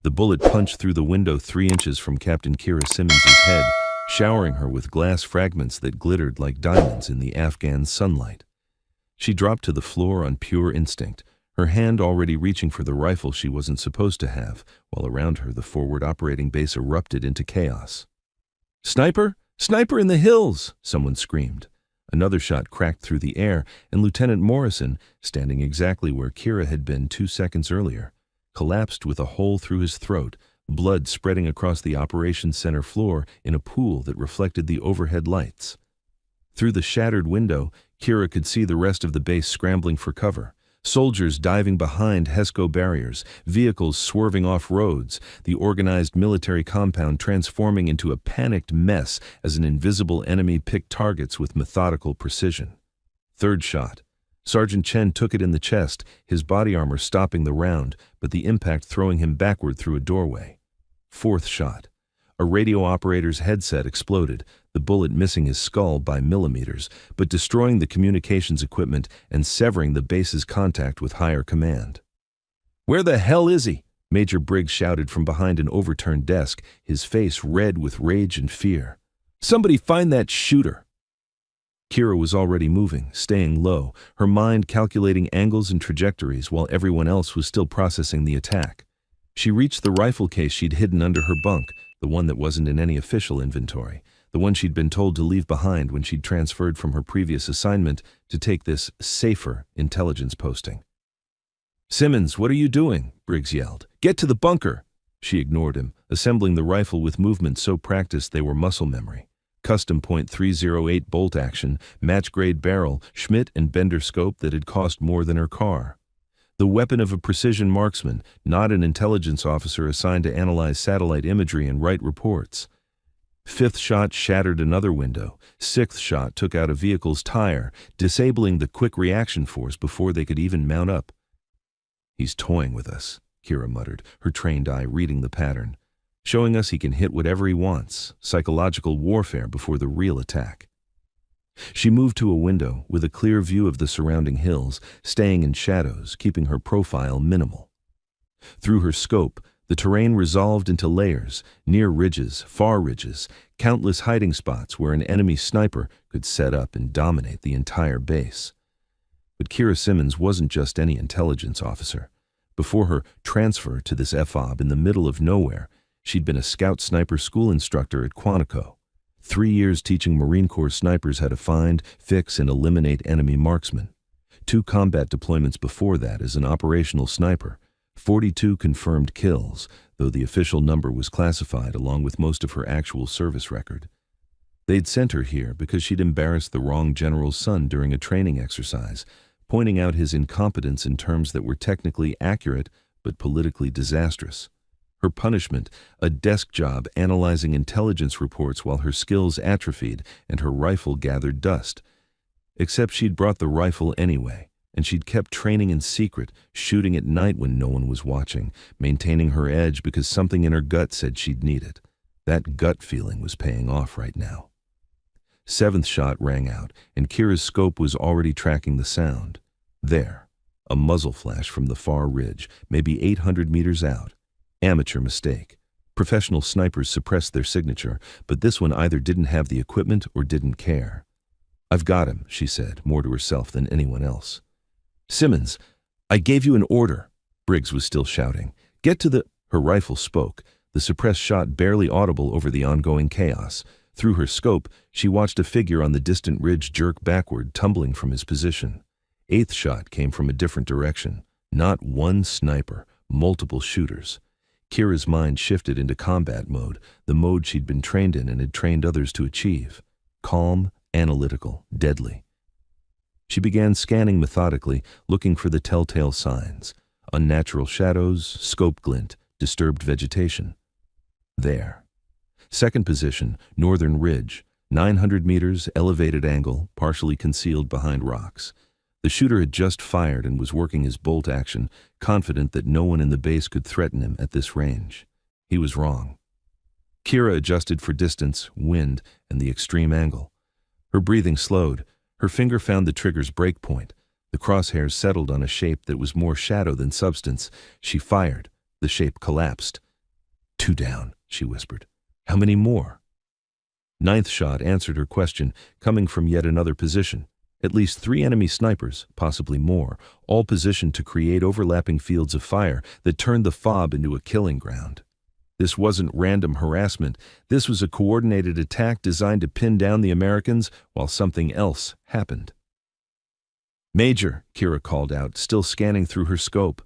The bullet punched through the window 3 inches from Captain Kira Simmons's head, showering her with glass fragments that glittered like diamonds in the Afghan sunlight. She dropped to the floor on pure instinct, her hand already reaching for the rifle she wasn't supposed to have, while around her the forward operating base erupted into chaos. "Sniper! Sniper in the hills!" someone screamed. Another shot cracked through the air, and Lieutenant Morrison, standing exactly where Kira had been 2 seconds earlier, collapsed with a hole through his throat, blood spreading across the operations center floor in a pool that reflected the overhead lights. Through the shattered window, Kira could see the rest of the base scrambling for cover. Soldiers diving behind HESCO barriers, vehicles swerving off roads, the organized military compound transforming into a panicked mess as an invisible enemy picked targets with methodical precision. Third shot. Sergeant Chen took it in the chest, his body armor stopping the round, but the impact throwing him backward through a doorway. Fourth shot. A radio operator's headset exploded, the bullet missing his skull by millimeters, but destroying the communications equipment and severing the base's contact with higher command. "Where the hell is he?" Major Briggs shouted from behind an overturned desk, his face red with rage and fear. "Somebody find that shooter!" Kira was already moving, staying low, her mind calculating angles and trajectories while everyone else was still processing the attack. She reached the rifle case she'd hidden under her bunk, the one that wasn't in any official inventory, the one she'd been told to leave behind when she'd transferred from her previous assignment to take this safer intelligence posting. "Simmons, what are you doing?" Briggs yelled. "Get to the bunker!" She ignored him, assembling the rifle with movements so practiced they were muscle memory. Custom .308 bolt action, match-grade barrel, Schmidt and Bender scope that had cost more than her car. The weapon of a precision marksman, not an intelligence officer assigned to analyze satellite imagery and write reports. Fifth shot shattered another window. Sixth shot took out a vehicle's tire, disabling the quick reaction force before they could even mount up. "He's toying with us," Kira muttered, her trained eye reading the pattern. "Showing us he can hit whatever he wants, psychological warfare before the real attack." She moved to a window with a clear view of the surrounding hills, staying in shadows, keeping her profile minimal. Through her scope, the terrain resolved into layers, near ridges, far ridges, countless hiding spots where an enemy sniper could set up and dominate the entire base. But Kira Simmons wasn't just any intelligence officer. Before her transfer to this FOB in the middle of nowhere, she'd been a scout sniper school instructor at Quantico. 3 years teaching Marine Corps snipers how to find, fix, and eliminate enemy marksmen. 2 combat deployments before that as an operational sniper. 42 confirmed kills, though the official number was classified along with most of her actual service record. They'd sent her here because she'd embarrassed the wrong general's son during a training exercise, pointing out his incompetence in terms that were technically accurate but politically disastrous. Her punishment, a desk job analyzing intelligence reports while her skills atrophied and her rifle gathered dust. Except she'd brought the rifle anyway, and she'd kept training in secret, shooting at night when no one was watching, maintaining her edge because something in her gut said she'd need it. That gut feeling was paying off right now. Seventh shot rang out, and Kira's scope was already tracking the sound. There, a muzzle flash from the far ridge, maybe 800 meters out. Amateur mistake. Professional snipers suppressed their signature, but this one either didn't have the equipment or didn't care. "I've got him," she said, more to herself than anyone else. "Simmons, I gave you an order." Briggs was still shouting. "Get to the—" Her rifle spoke, the suppressed shot barely audible over the ongoing chaos. Through her scope, she watched a figure on the distant ridge jerk backward, tumbling from his position. Eighth shot came from a different direction. Not one sniper, multiple shooters. Kira's mind shifted into combat mode, the mode she'd been trained in and had trained others to achieve. Calm, analytical, deadly. She began scanning methodically, looking for the telltale signs. Unnatural shadows, scope glint, disturbed vegetation. There. Second position, northern ridge, 900 meters, elevated angle, partially concealed behind rocks. The shooter had just fired and was working his bolt action, confident that no one in the base could threaten him at this range. He was wrong. Kira adjusted for distance, wind, and the extreme angle. Her breathing slowed. Her finger found the trigger's break point. The crosshairs settled on a shape that was more shadow than substance. She fired. The shape collapsed. 2 down, she whispered. How many more? Ninth shot answered her question, coming from yet another position. At least 3 enemy snipers, possibly more, all positioned to create overlapping fields of fire that turned the FOB into a killing ground. This wasn't random harassment. This was a coordinated attack designed to pin down the Americans while something else happened. Major, Kira called out, still scanning through her scope.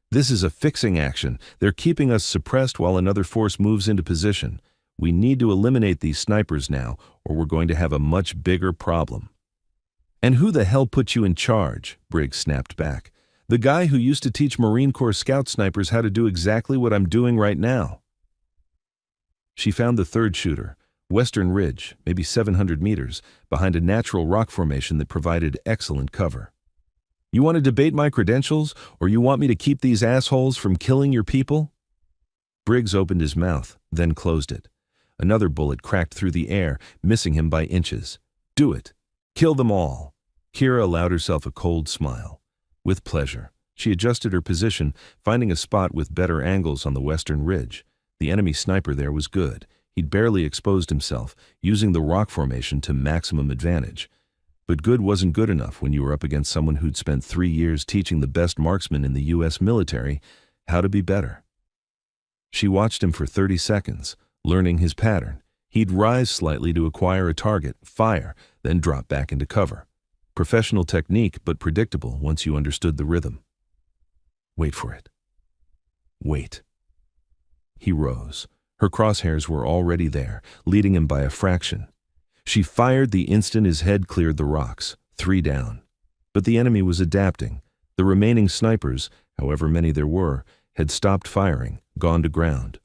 This is a fixing action. They're keeping us suppressed while another force moves into position. We need to eliminate these snipers now, or we're going to have a much bigger problem. And who the hell put you in charge? Briggs snapped back. The guy who used to teach Marine Corps scout snipers how to do exactly what I'm doing right now. She found the third shooter, Western Ridge, maybe 700 meters, behind a natural rock formation that provided excellent cover. You want to debate my credentials, or you want me to keep these assholes from killing your people? Briggs opened his mouth, then closed it. Another bullet cracked through the air, missing him by inches. Do it. Kill them all. Kira allowed herself a cold smile. With pleasure, she adjusted her position, finding a spot with better angles on the Western Ridge. The enemy sniper there was good. He'd barely exposed himself, using the rock formation to maximum advantage. But good wasn't good enough when you were up against someone who'd spent 3 years teaching the best marksmen in the U.S. military how to be better. She watched him for 30 seconds, learning his pattern. He'd rise slightly to acquire a target, fire, then drop back into cover. Professional technique, but predictable once you understood the rhythm. Wait for it. Wait. He rose. Her crosshairs were already there, leading him by a fraction. She fired the instant his head cleared the rocks, 3 down. But the enemy was adapting. The remaining snipers, however many there were, had stopped firing, gone to ground.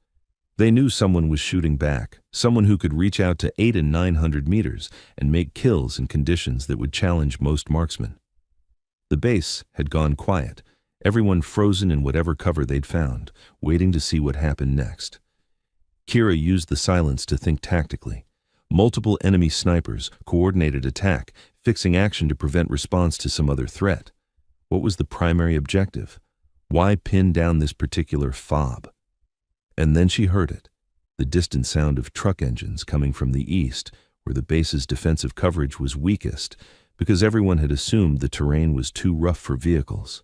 They knew someone was shooting back, someone who could reach out to 800 and 900 meters and make kills in conditions that would challenge most marksmen. The base had gone quiet, everyone frozen in whatever cover they'd found, waiting to see what happened next. Kira used the silence to think tactically. Multiple enemy snipers, coordinated attack, fixing action to prevent response to some other threat. What was the primary objective? Why pin down this particular FOB? And then she heard it, the distant sound of truck engines coming from the east, where the base's defensive coverage was weakest, because everyone had assumed the terrain was too rough for vehicles.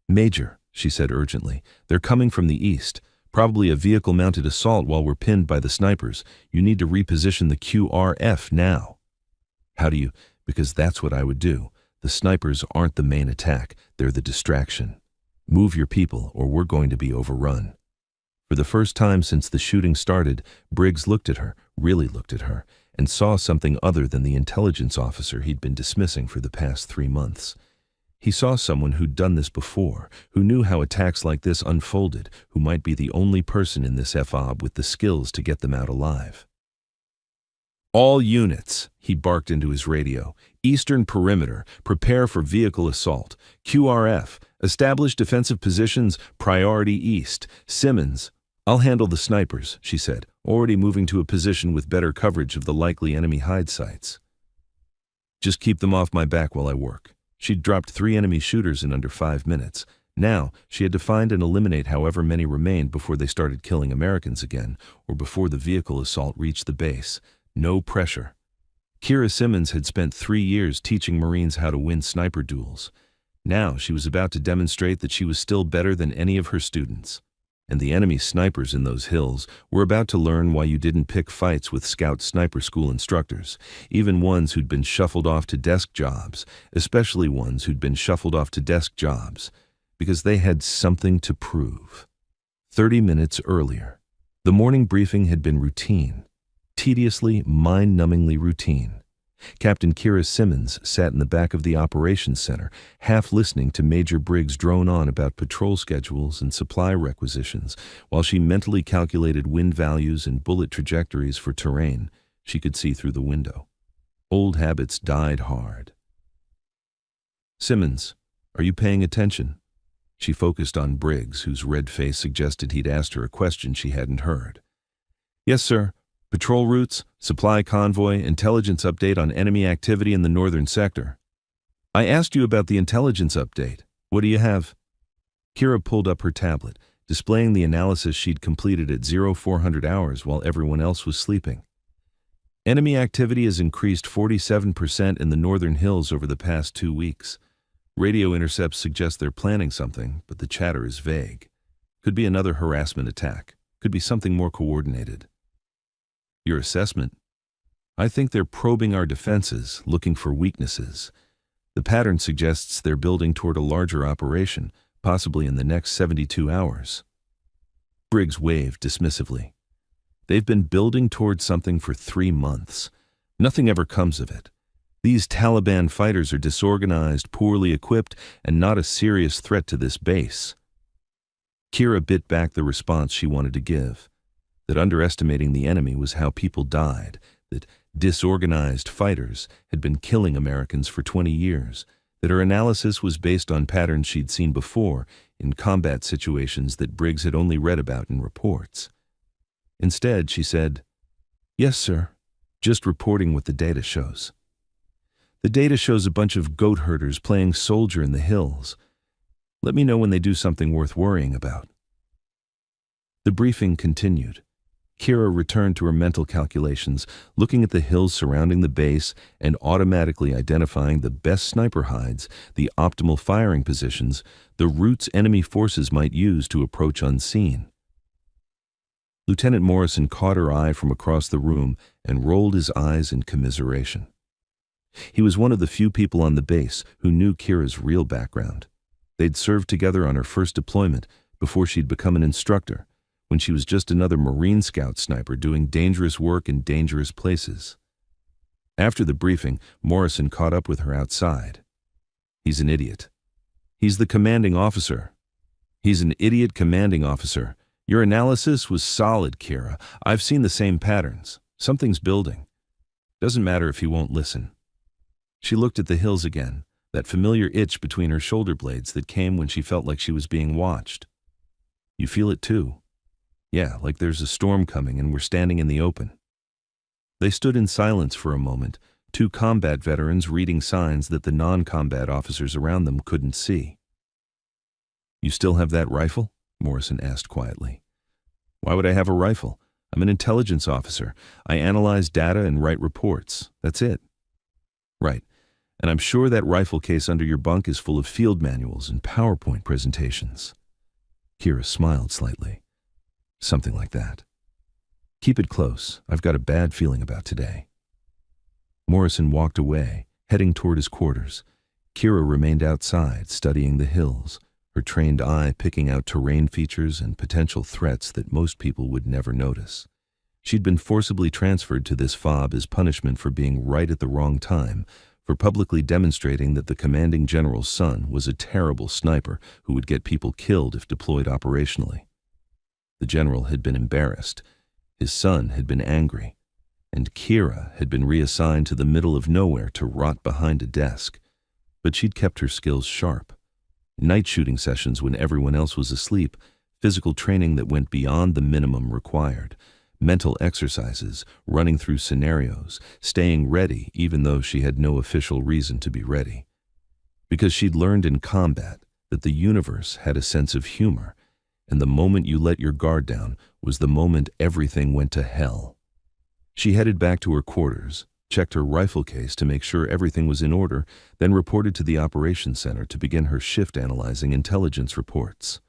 Major, she said urgently, they're coming from the east. Probably a vehicle-mounted assault while we're pinned by the snipers. You need to reposition the QRF now. How do you? Because that's what I would do. The snipers aren't the main attack, they're the distraction. Move your people or we're going to be overrun. For the first time since the shooting started, Briggs looked at her, really looked at her, and saw something other than the intelligence officer he'd been dismissing for the past 3 months. He saw someone who'd done this before, who knew how attacks like this unfolded, who might be the only person in this FOB with the skills to get them out alive. All units, he barked into his radio. Eastern perimeter, prepare for vehicle assault. QRF, establish defensive positions, priority east. Simmons, I'll handle the snipers, she said, already moving to a position with better coverage of the likely enemy hide sites. Just keep them off my back while I work. She'd dropped 3 enemy shooters in under 5 minutes. Now, she had to find and eliminate however many remained before they started killing Americans again, or before the vehicle assault reached the base. No pressure. Kira Simmons had spent 3 years teaching Marines how to win sniper duels. Now she was about to demonstrate that she was still better than any of her students. And the enemy snipers in those hills were about to learn why you didn't pick fights with scout sniper school instructors, even ones who'd been shuffled off to desk jobs, especially ones who'd been shuffled off to desk jobs, because they had something to prove. 30 minutes earlier, the morning briefing had been routine, tediously, mind-numbingly routine. Captain Kira Simmons sat in the back of the operations center, half listening to Major Briggs drone on about patrol schedules and supply requisitions, while she mentally calculated wind values and bullet trajectories for terrain she could see through the window. Old habits died hard. Simmons, are you paying attention? She focused on Briggs, whose red face suggested he'd asked her a question she hadn't heard. Yes, sir. Patrol routes, supply convoy, intelligence update on enemy activity in the northern sector. I asked you about the intelligence update. What do you have? Kira pulled up her tablet, displaying the analysis she'd completed at 0400 hours while everyone else was sleeping. Enemy activity has increased 47% in the northern hills over the past 2 weeks. Radio intercepts suggest they're planning something, but the chatter is vague. Could be another harassment attack. Could be something more coordinated. Your assessment? I think they're probing our defenses, looking for weaknesses. The pattern suggests they're building toward a larger operation, possibly in the next 72 hours. Briggs waved dismissively. They've been building toward something for 3 months. Nothing ever comes of it. These Taliban fighters are disorganized, poorly equipped, and not a serious threat to this base. Kira bit back the response she wanted to give. That underestimating the enemy was how people died, that disorganized fighters had been killing Americans for 20 years, that her analysis was based on patterns she'd seen before in combat situations that Briggs had only read about in reports. Instead, she said, "Yes, sir. Just reporting what the data shows. The data shows a bunch of goat herders playing soldier in the hills. Let me know when they do something worth worrying about." The briefing continued. Kira returned to her mental calculations, looking at the hills surrounding the base and automatically identifying the best sniper hides, the optimal firing positions, the routes enemy forces might use to approach unseen. Lieutenant Morrison caught her eye from across the room and rolled his eyes in commiseration. He was one of the few people on the base who knew Kira's real background. They'd served together on her first deployment before she'd become an instructor, when she was just another Marine Scout sniper doing dangerous work in dangerous places. After the briefing, Morrison caught up with her outside. "He's an idiot. He's the commanding officer. He's an idiot commanding officer. Your analysis was solid, Kira. I've seen the same patterns. Something's building. Doesn't matter if he won't listen." She looked at the hills again, that familiar itch between her shoulder blades that came when she felt like she was being watched. "You feel it too?" "Yeah, like there's a storm coming and we're standing in the open." They stood in silence for a moment, 2 combat veterans reading signs that the non-combat officers around them couldn't see. "You still have that rifle?" Morrison asked quietly. "Why would I have a rifle? I'm an intelligence officer. I analyze data and write reports. That's it." "Right. And I'm sure that rifle case under your bunk is full of field manuals and PowerPoint presentations." Kira smiled slightly. "Something like that. Keep it close. I've got a bad feeling about today." Morrison walked away, heading toward his quarters. Kira remained outside, studying the hills, her trained eye picking out terrain features and potential threats that most people would never notice. She'd been forcibly transferred to this fob as punishment for being right at the wrong time, for publicly demonstrating that the commanding general's son was a terrible sniper who would get people killed if deployed operationally. The general had been embarrassed, his son had been angry, and Kira had been reassigned to the middle of nowhere to rot behind a desk. But she'd kept her skills sharp. Night shooting sessions when everyone else was asleep, physical training that went beyond the minimum required, mental exercises, running through scenarios, staying ready even though she had no official reason to be ready. Because she'd learned in combat that the universe had a sense of humor, and the moment you let your guard down was the moment everything went to hell. She headed back to her quarters, checked her rifle case to make sure everything was in order, then reported to the operations center to begin her shift analyzing intelligence reports.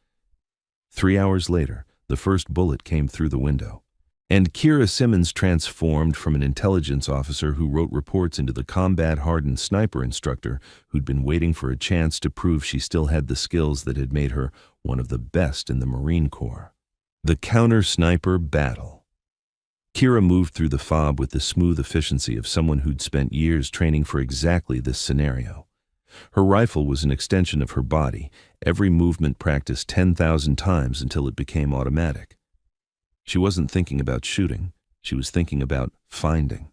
3 hours later, the first bullet came through the window, and Kira Simmons transformed from an intelligence officer who wrote reports into the combat-hardened sniper instructor who'd been waiting for a chance to prove she still had the skills that had made her one of the best in the Marine Corps. The counter-sniper battle. Kira moved through the fob with the smooth efficiency of someone who'd spent years training for exactly this scenario. Her rifle was an extension of her body, every movement practiced 10,000 times until it became automatic. She wasn't thinking about shooting, she was thinking about finding.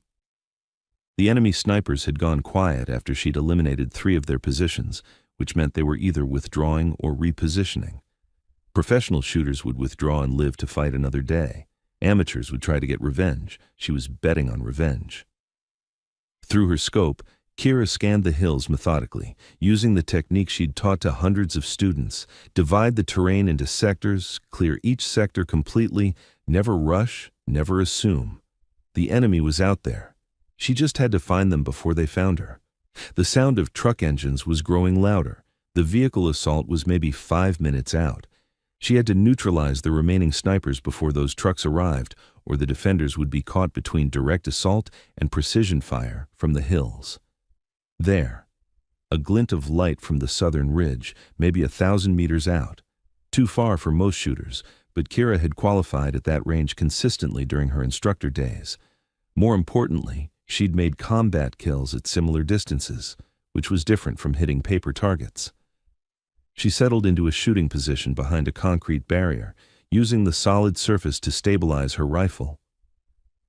The enemy snipers had gone quiet after she'd eliminated 3 of their positions, which meant they were either withdrawing or repositioning. Professional shooters would withdraw and live to fight another day. Amateurs would try to get revenge. She was betting on revenge. Through her scope, Kira scanned the hills methodically, using the technique she'd taught to hundreds of students. Divide the terrain into sectors, clear each sector completely, never rush, never assume. The enemy was out there. She just had to find them before they found her. The sound of truck engines was growing louder. The vehicle assault was maybe 5 minutes out. She had to neutralize the remaining snipers before those trucks arrived, or the defenders would be caught between direct assault and precision fire from the hills. There, a glint of light from the southern ridge, maybe 1,000 meters out. Too far for most shooters, but Kira had qualified at that range consistently during her instructor days. More importantly, she'd made combat kills at similar distances, which was different from hitting paper targets. She settled into a shooting position behind a concrete barrier, using the solid surface to stabilize her rifle.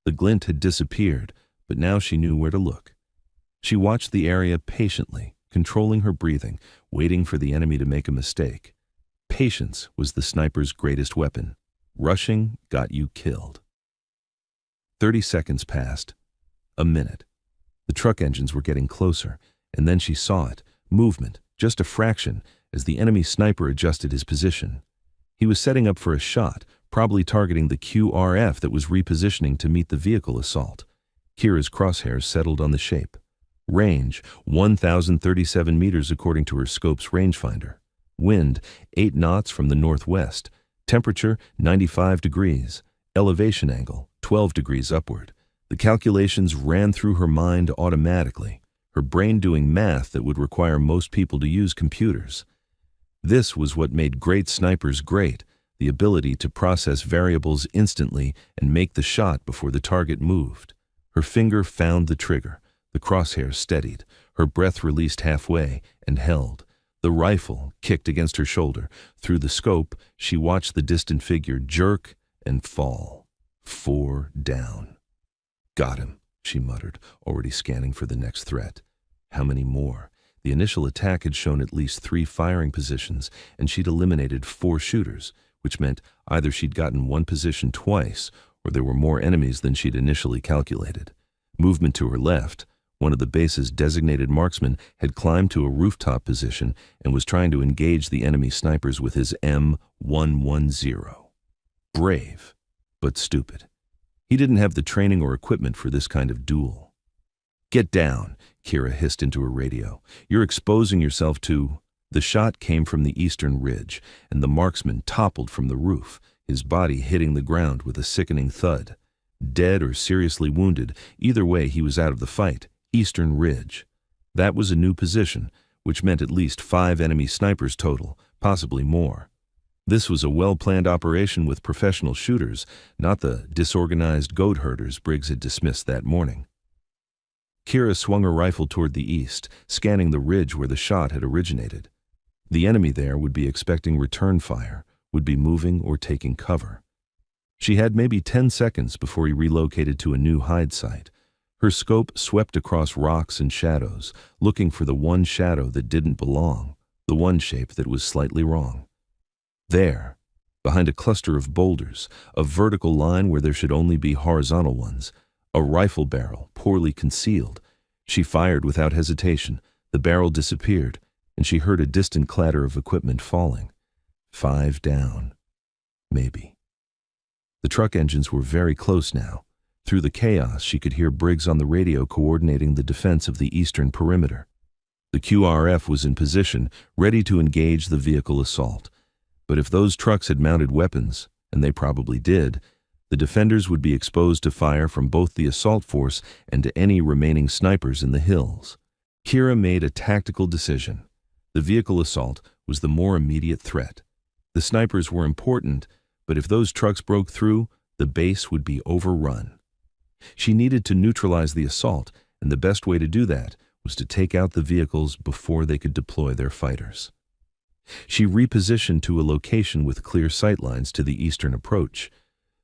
The glint had disappeared, but now she knew where to look. She watched the area patiently, controlling her breathing, waiting for the enemy to make a mistake. Patience was the sniper's greatest weapon. Rushing got you killed. 30 seconds passed. A minute. The truck engines were getting closer, and then she saw it. Movement, just a fraction, as the enemy sniper adjusted his position. He was setting up for a shot, probably targeting the QRF that was repositioning to meet the vehicle assault. Kira's crosshairs settled on the shape. Range, 1,037 meters according to her scope's rangefinder. Wind, 8 knots from the northwest. Temperature, 95 degrees. Elevation angle, 12 degrees upward. The calculations ran through her mind automatically, her brain doing math that would require most people to use computers. This was what made great snipers great, the ability to process variables instantly and make the shot before the target moved. Her finger found the trigger. The crosshairs steadied. Her breath released halfway and held. The rifle kicked against her shoulder. Through the scope, she watched the distant figure jerk and fall. 4 down. Got him, she muttered, already scanning for the next threat. How many more? The initial attack had shown at least 3 firing positions, and she'd eliminated 4 shooters, which meant either she'd gotten one position twice, or there were more enemies than she'd initially calculated. Movement to her left. One of the base's designated marksmen had climbed to a rooftop position and was trying to engage the enemy snipers with his M110. Brave, but stupid. He didn't have the training or equipment for this kind of duel. Get down, Kira hissed into her radio. You're exposing yourself to... The shot came from the eastern ridge, and the marksman toppled from the roof, his body hitting the ground with a sickening thud. Dead or seriously wounded, either way he was out of the fight. Eastern ridge. That was a new position, which meant at least 5 enemy snipers total, possibly more. This was a well-planned operation with professional shooters, not the disorganized goat herders Briggs had dismissed that morning. Kira swung her rifle toward the east, scanning the ridge where the shot had originated. The enemy there would be expecting return fire, would be moving or taking cover. She had maybe 10 seconds before he relocated to a new hide site. Her scope swept across rocks and shadows, looking for the one shadow that didn't belong, the one shape that was slightly wrong. There, behind a cluster of boulders, a vertical line where there should only be horizontal ones, a rifle barrel, poorly concealed. She fired without hesitation. The barrel disappeared, and she heard a distant clatter of equipment falling. 5 down. Maybe. The truck engines were very close now. Through the chaos, she could hear Briggs on the radio coordinating the defense of the eastern perimeter. The QRF was in position, ready to engage the vehicle assault. But if those trucks had mounted weapons, and they probably did, the defenders would be exposed to fire from both the assault force and to any remaining snipers in the hills. Kira made a tactical decision. The vehicle assault was the more immediate threat. The snipers were important, but if those trucks broke through, the base would be overrun. She needed to neutralize the assault, and the best way to do that was to take out the vehicles before they could deploy their fighters. She repositioned to a location with clear sightlines to the eastern approach.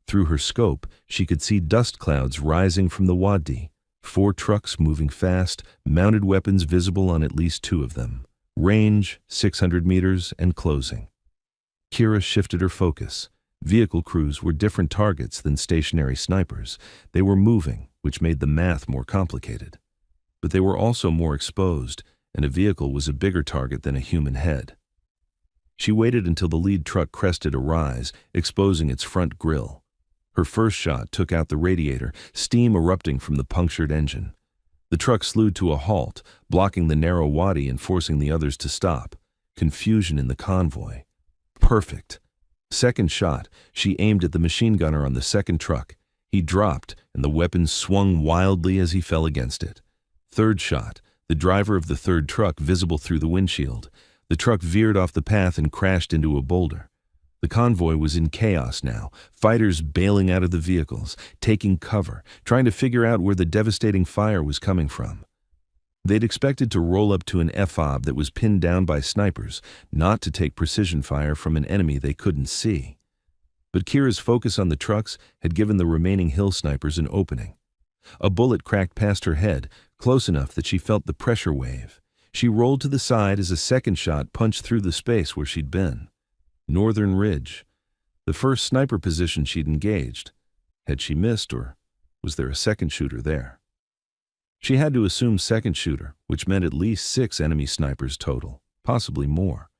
Through her scope, she could see dust clouds rising from the wadi, 4 trucks moving fast, mounted weapons visible on at least 2 of them. Range, 600 meters, and closing. Kira shifted her focus. Vehicle crews were different targets than stationary snipers. They were moving, which made the math more complicated. but they were also more exposed, and a vehicle was a bigger target than a human head. She waited until the lead truck crested a rise, exposing its front grille. Her first shot took out the radiator, steam erupting from the punctured engine. The truck slewed to a halt, blocking the narrow wadi and forcing the others to stop. Confusion in the convoy. Perfect. Second shot, she aimed at the machine gunner on the second truck. He dropped, and the weapon swung wildly as he fell against it. Third shot, the driver of the third truck visible through the windshield. The truck veered off the path and crashed into a boulder. The convoy was in chaos now, fighters bailing out of the vehicles, taking cover, trying to figure out where the devastating fire was coming from. They'd expected to roll up to an FOB that was pinned down by snipers, not to take precision fire from an enemy they couldn't see. But Kira's focus on the trucks had given the remaining hill snipers an opening. A bullet cracked past her head, close enough that she felt the pressure wave. She rolled to the side as a second shot punched through the space where she'd been. Northern Ridge. The first sniper position she'd engaged. Had she missed, or was there a second shooter there? She had to assume second shooter, which meant at least 6 enemy snipers total, possibly more.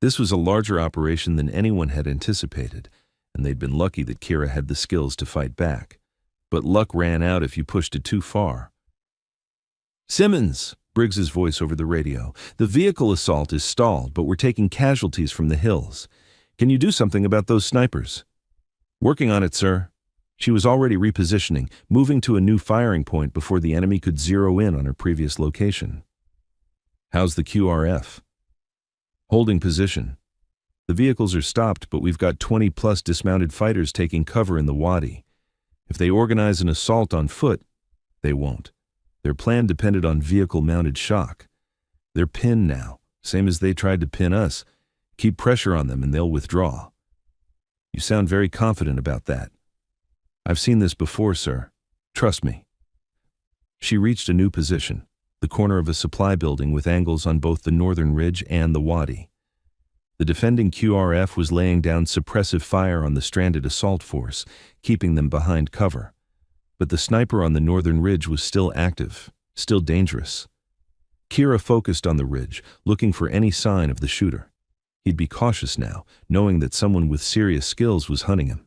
This was a larger operation than anyone had anticipated, and they'd been lucky that Kira had the skills to fight back. But luck ran out if you pushed it too far. "Simmons!" Briggs's voice over the radio. "The vehicle assault is stalled, but we're taking casualties from the hills. Can you do something about those snipers?" "Working on it, sir." She was already repositioning, moving to a new firing point before the enemy could zero in on her previous location. "How's the QRF?" "Holding position. The vehicles are stopped, but we've got 20-plus dismounted fighters taking cover in the wadi. If they organize an assault on foot, they won't. Their plan depended on vehicle-mounted shock. They're pinned now, same as they tried to pin us. Keep pressure on them and they'll withdraw." "You sound very confident about that." "I've seen this before, sir. Trust me." She reached a new position, the corner of a supply building with angles on both the northern ridge and the wadi. The defending QRF was laying down suppressive fire on the stranded assault force, keeping them behind cover. But the sniper on the northern ridge was still active, still dangerous. Kira focused on the ridge, looking for any sign of the shooter. He'd be cautious now, knowing that someone with serious skills was hunting him.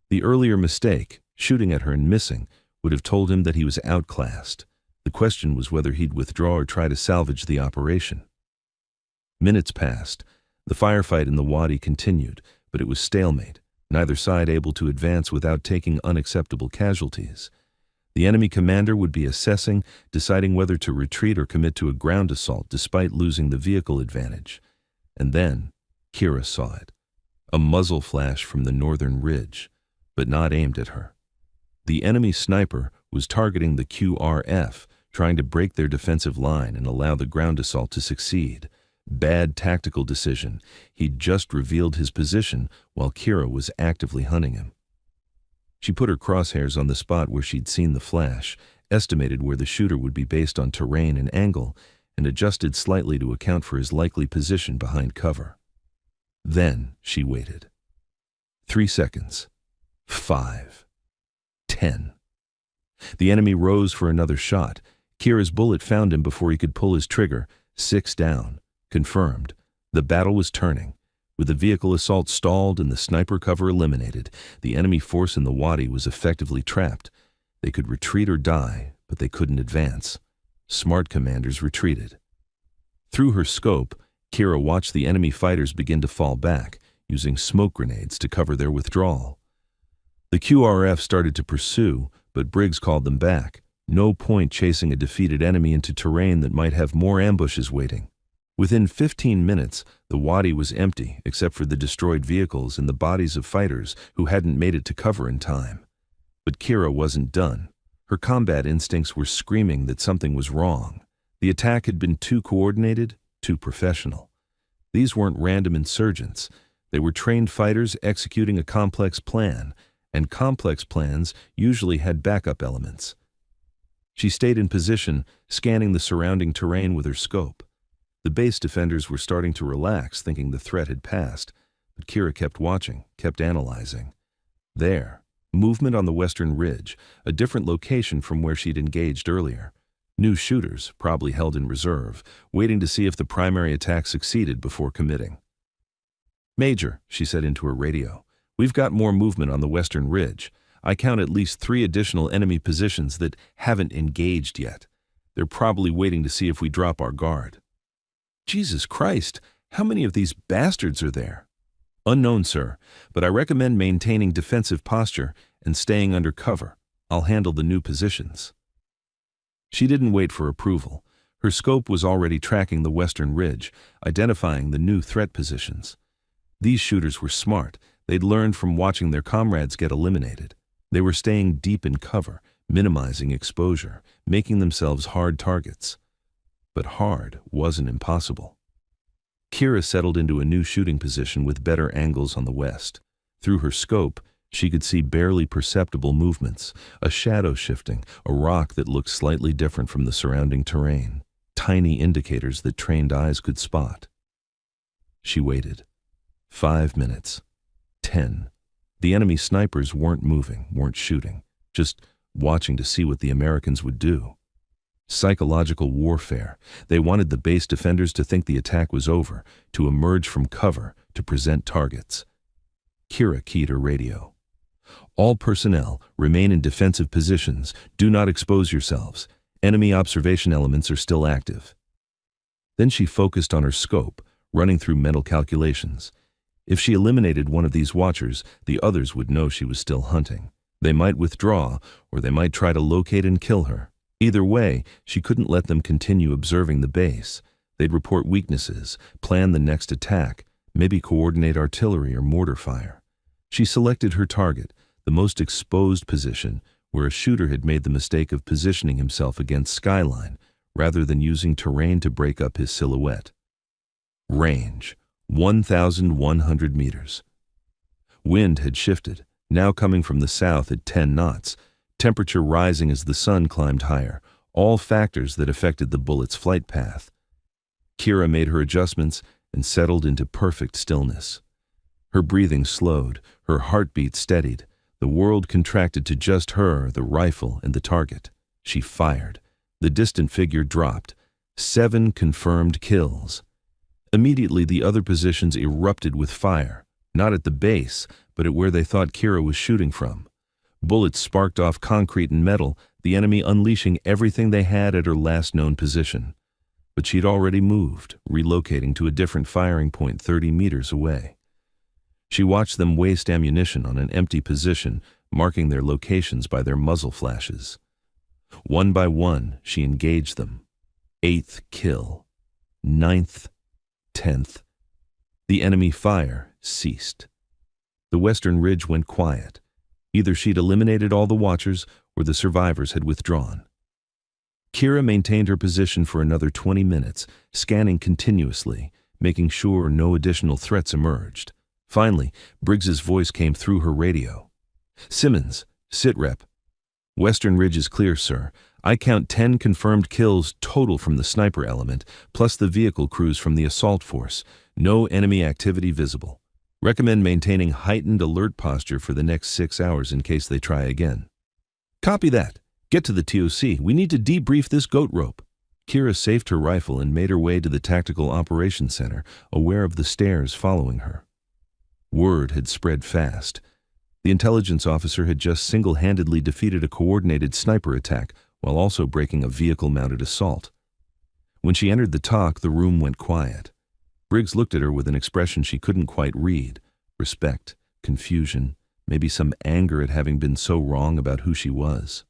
The earlier mistake, shooting at her and missing, would have told him that he was outclassed. The question was whether he'd withdraw or try to salvage the operation. Minutes passed. The firefight in the wadi continued, but it was stalemate, neither side able to advance without taking unacceptable casualties. The enemy commander would be assessing, deciding whether to retreat or commit to a ground assault despite losing the vehicle advantage. And then, Kira saw it. A muzzle flash from the northern ridge, but not aimed at her. The enemy sniper was targeting the QRF, trying to break their defensive line and allow the ground assault to succeed. Bad tactical decision. He'd just revealed his position while Kira was actively hunting him. She put her crosshairs on the spot where she'd seen the flash, estimated where the shooter would be based on terrain and angle, and adjusted slightly to account for his likely position behind cover. Then she waited. 3 seconds. 5. 10. The enemy rose for another shot. Kira's bullet found him before he could pull his trigger. 6 down. Confirmed. The battle was turning. With the vehicle assault stalled and the sniper cover eliminated, the enemy force in the wadi was effectively trapped. They could retreat or die, but they couldn't advance. Smart commanders retreated. Through her scope, Kira watched the enemy fighters begin to fall back, using smoke grenades to cover their withdrawal. The QRF started to pursue, but Briggs called them back. No point chasing a defeated enemy into terrain that might have more ambushes waiting. Within 15 minutes, the wadi was empty except for the destroyed vehicles and the bodies of fighters who hadn't made it to cover in time. But Kira wasn't done. Her combat instincts were screaming that something was wrong. The attack had been too coordinated, too professional. These weren't random insurgents. They were trained fighters executing a complex plan, and complex plans usually had backup elements. She stayed in position, scanning the surrounding terrain with her scope. The base defenders were starting to relax, thinking the threat had passed, but Kira kept watching, kept analyzing. There, movement on the western ridge, a different location from where she'd engaged earlier. New shooters, probably held in reserve, waiting to see if the primary attack succeeded before committing. "Major," she said into her radio, "we've got more movement on the western ridge. I count at least 3 additional enemy positions that haven't engaged yet. They're probably waiting to see if we drop our guard." "Jesus Christ, how many of these bastards are there?" "Unknown, sir, but I recommend maintaining defensive posture and staying under cover. I'll handle the new positions." She didn't wait for approval. Her scope was already tracking the western ridge, identifying the new threat positions. These shooters were smart. They'd learned from watching their comrades get eliminated. They were staying deep in cover, minimizing exposure, making themselves hard targets. But hard wasn't impossible. Kira settled into a new shooting position with better angles on the west. Through her scope, she could see barely perceptible movements, a shadow shifting, a rock that looked slightly different from the surrounding terrain, tiny indicators that trained eyes could spot. She waited. 5 minutes. 10. The enemy snipers weren't moving, weren't shooting, just watching to see what the Americans would do. Psychological warfare. They wanted the base defenders to think the attack was over, to emerge from cover, to present targets. Kira keyed her radio. "All personnel, remain in defensive positions. Do not expose yourselves. Enemy observation elements are still active." Then she focused on her scope, running through mental calculations. If she eliminated one of these watchers, the others would know she was still hunting. They might withdraw, or they might try to locate and kill her. Either way, she couldn't let them continue observing the base. They'd report weaknesses, plan the next attack, maybe coordinate artillery or mortar fire. She selected her target, the most exposed position, where a shooter had made the mistake of positioning himself against skyline, rather than using terrain to break up his silhouette. Range, 1,100 meters. Wind had shifted, now coming from the south at 10 knots, temperature rising as the sun climbed higher, all factors that affected the bullet's flight path. Kira made her adjustments and settled into perfect stillness. Her breathing slowed, her heartbeat steadied. The world contracted to just her, the rifle, and the target. She fired. The distant figure dropped. 7 confirmed kills. Immediately, the other positions erupted with fire, not at the base, but at where they thought Kira was shooting from. Bullets sparked off concrete and metal, the enemy unleashing everything they had at her last known position. But she'd already moved, relocating to a different firing point 30 meters away. She watched them waste ammunition on an empty position, marking their locations by their muzzle flashes. One by one, she engaged them. 8th kill. 9th. 10th. The enemy fire ceased. The western ridge went quiet. Either she'd eliminated all the watchers or the survivors had withdrawn. Kira maintained her position for another 20 minutes, scanning continuously, making sure no additional threats emerged. Finally, Briggs's voice came through her radio. "Simmons, sitrep. Western Ridge is clear, sir. I count 10 confirmed kills total from the sniper element, plus the vehicle crews from the assault force. No enemy activity visible. Recommend maintaining heightened alert posture for the next 6 hours in case they try again." "Copy that. Get to the TOC. We need to debrief this goat rope." Kira safed her rifle and made her way to the Tactical Operations Center, aware of the stairs following her. Word had spread fast. The intelligence officer had just single-handedly defeated a coordinated sniper attack while also breaking a vehicle-mounted assault. When she entered the TOC, the room went quiet. Briggs looked at her with an expression she couldn't quite read. Respect, confusion, maybe some anger at having been so wrong about who she was.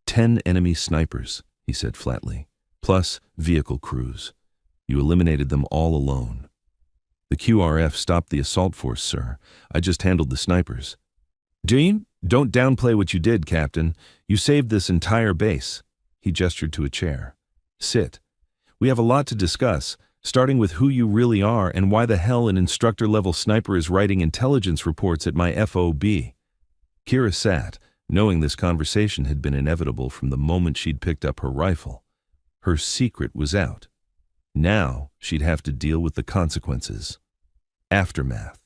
10 enemy snipers, he said flatly, plus vehicle crews. You eliminated them all alone. The QRF stopped the assault force, sir. I just handled the snipers. Dean, don't downplay what you did, Captain. You saved this entire base. He gestured to a chair. Sit. We have a lot to discuss, starting with who you really are and why the hell an instructor-level sniper is writing intelligence reports at my FOB. Kira sat, knowing this conversation had been inevitable from the moment she'd picked up her rifle. Her secret was out. Now she'd have to deal with the consequences. Aftermath.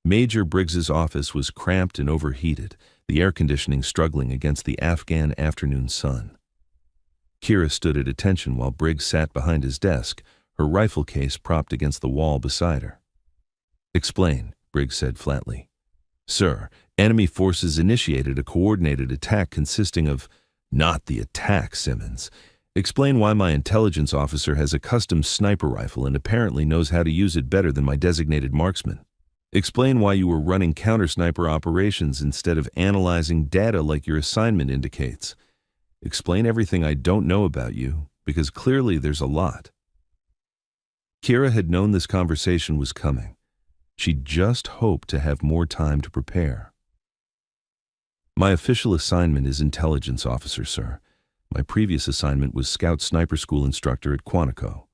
Major Briggs's office was cramped and overheated, the air conditioning struggling against the Afghan afternoon sun. Kira stood at attention while Briggs sat behind his desk, her rifle case propped against the wall beside her. "Explain," Briggs said flatly. "Sir, enemy forces initiated a coordinated attack consisting of—" "Not the attack, Simmons. Explain why my intelligence officer has a custom sniper rifle and apparently knows how to use it better than my designated marksman. Explain why you were running counter-sniper operations instead of analyzing data like your assignment indicates. Explain everything I don't know about you, because clearly there's a lot." Kira had known this conversation was coming. She just hoped to have more time to prepare. "My official assignment is intelligence officer, sir. My previous assignment was Scout Sniper School instructor at Quantico.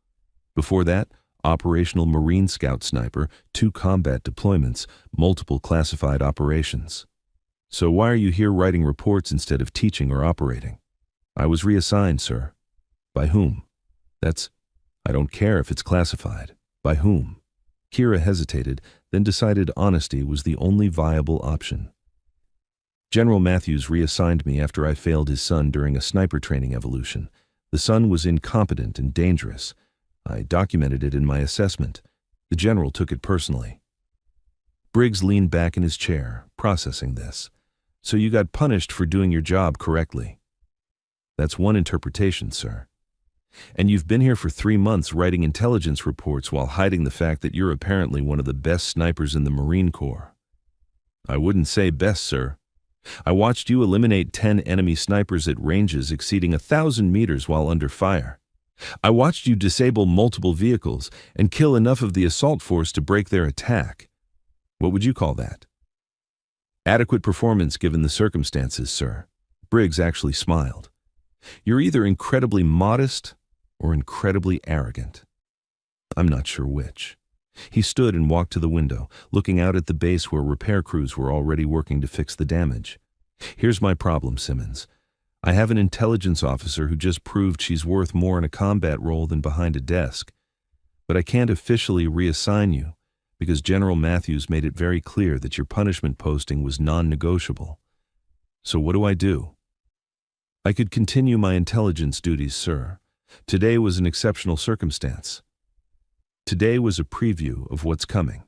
Before that, operational Marine Scout Sniper, 2 combat deployments, multiple classified operations. So why are you here writing reports instead of teaching or operating?" "I was reassigned, sir." "By whom?" I don't care if it's classified. By whom?" Kira hesitated, then decided honesty was the only viable option. "General Matthews reassigned me after I failed his son during a sniper training evolution. The son was incompetent and dangerous. I documented it in my assessment. The general took it personally." Briggs leaned back in his chair, processing this. "So you got punished for doing your job correctly?" "That's one interpretation, sir." "And you've been here for 3 months writing intelligence reports while hiding the fact that you're apparently one of the best snipers in the Marine Corps." "I wouldn't say best, sir. I watched you eliminate 10 enemy snipers at ranges exceeding 1,000 meters while under fire. I watched you disable multiple vehicles and kill enough of the assault force to break their attack. What would you call that?" "Adequate performance given the circumstances, sir." Briggs actually smiled. "You're either incredibly modest or incredibly arrogant. I'm not sure which." He stood and walked to the window, looking out at the base where repair crews were already working to fix the damage. "Here's my problem, Simmons. I have an intelligence officer who just proved she's worth more in a combat role than behind a desk. But I can't officially reassign you because General Matthews made it very clear that your punishment posting was non-negotiable. So what do I do?" "I could continue my intelligence duties, sir. Today was an exceptional circumstance. Today was a preview of what's coming.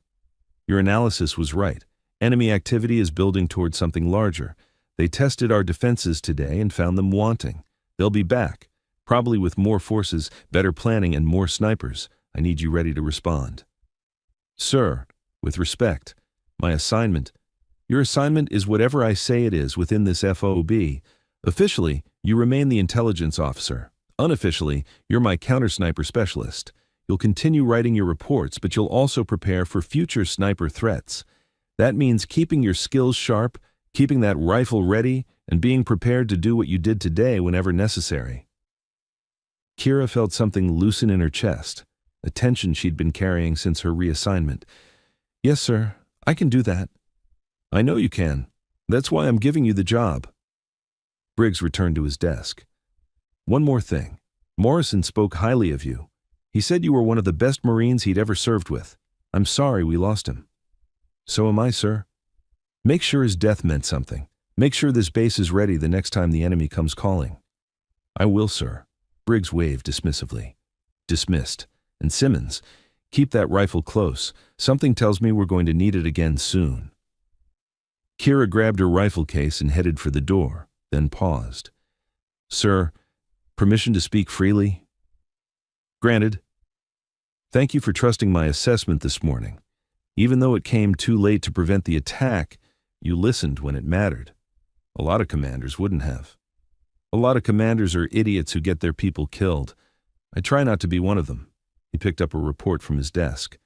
Your analysis was right. Enemy activity is building towards something larger. They tested our defenses today and found them wanting. They'll be back, probably with more forces, better planning, and more snipers. I need you ready to respond." "Sir, with respect, my assignment—" "Your assignment is whatever I say it is within this FOB. Officially, you remain the intelligence officer. Unofficially, you're my counter-sniper specialist. You'll continue writing your reports, but you'll also prepare for future sniper threats. That means keeping your skills sharp, keeping that rifle ready, and being prepared to do what you did today whenever necessary." Kira felt something loosen in her chest, a tension she'd been carrying since her reassignment. "Yes, sir, I can do that." "I know you can. That's why I'm giving you the job." Briggs returned to his desk. "One more thing. Morrison spoke highly of you. He said you were one of the best Marines he'd ever served with. I'm sorry we lost him." "So am I, sir." "Make sure his death meant something. Make sure this base is ready the next time the enemy comes calling." "I will, sir." Briggs waved dismissively. "Dismissed. And Simmons, keep that rifle close. Something tells me we're going to need it again soon." Kira grabbed her rifle case and headed for the door, then paused. "Sir, permission to speak freely?" "Granted." "Thank you for trusting my assessment this morning. Even though it came too late to prevent the attack, you listened when it mattered. A lot of commanders wouldn't have. A lot of commanders are idiots who get their people killed. I try not to be one of them." He picked up a report from his desk.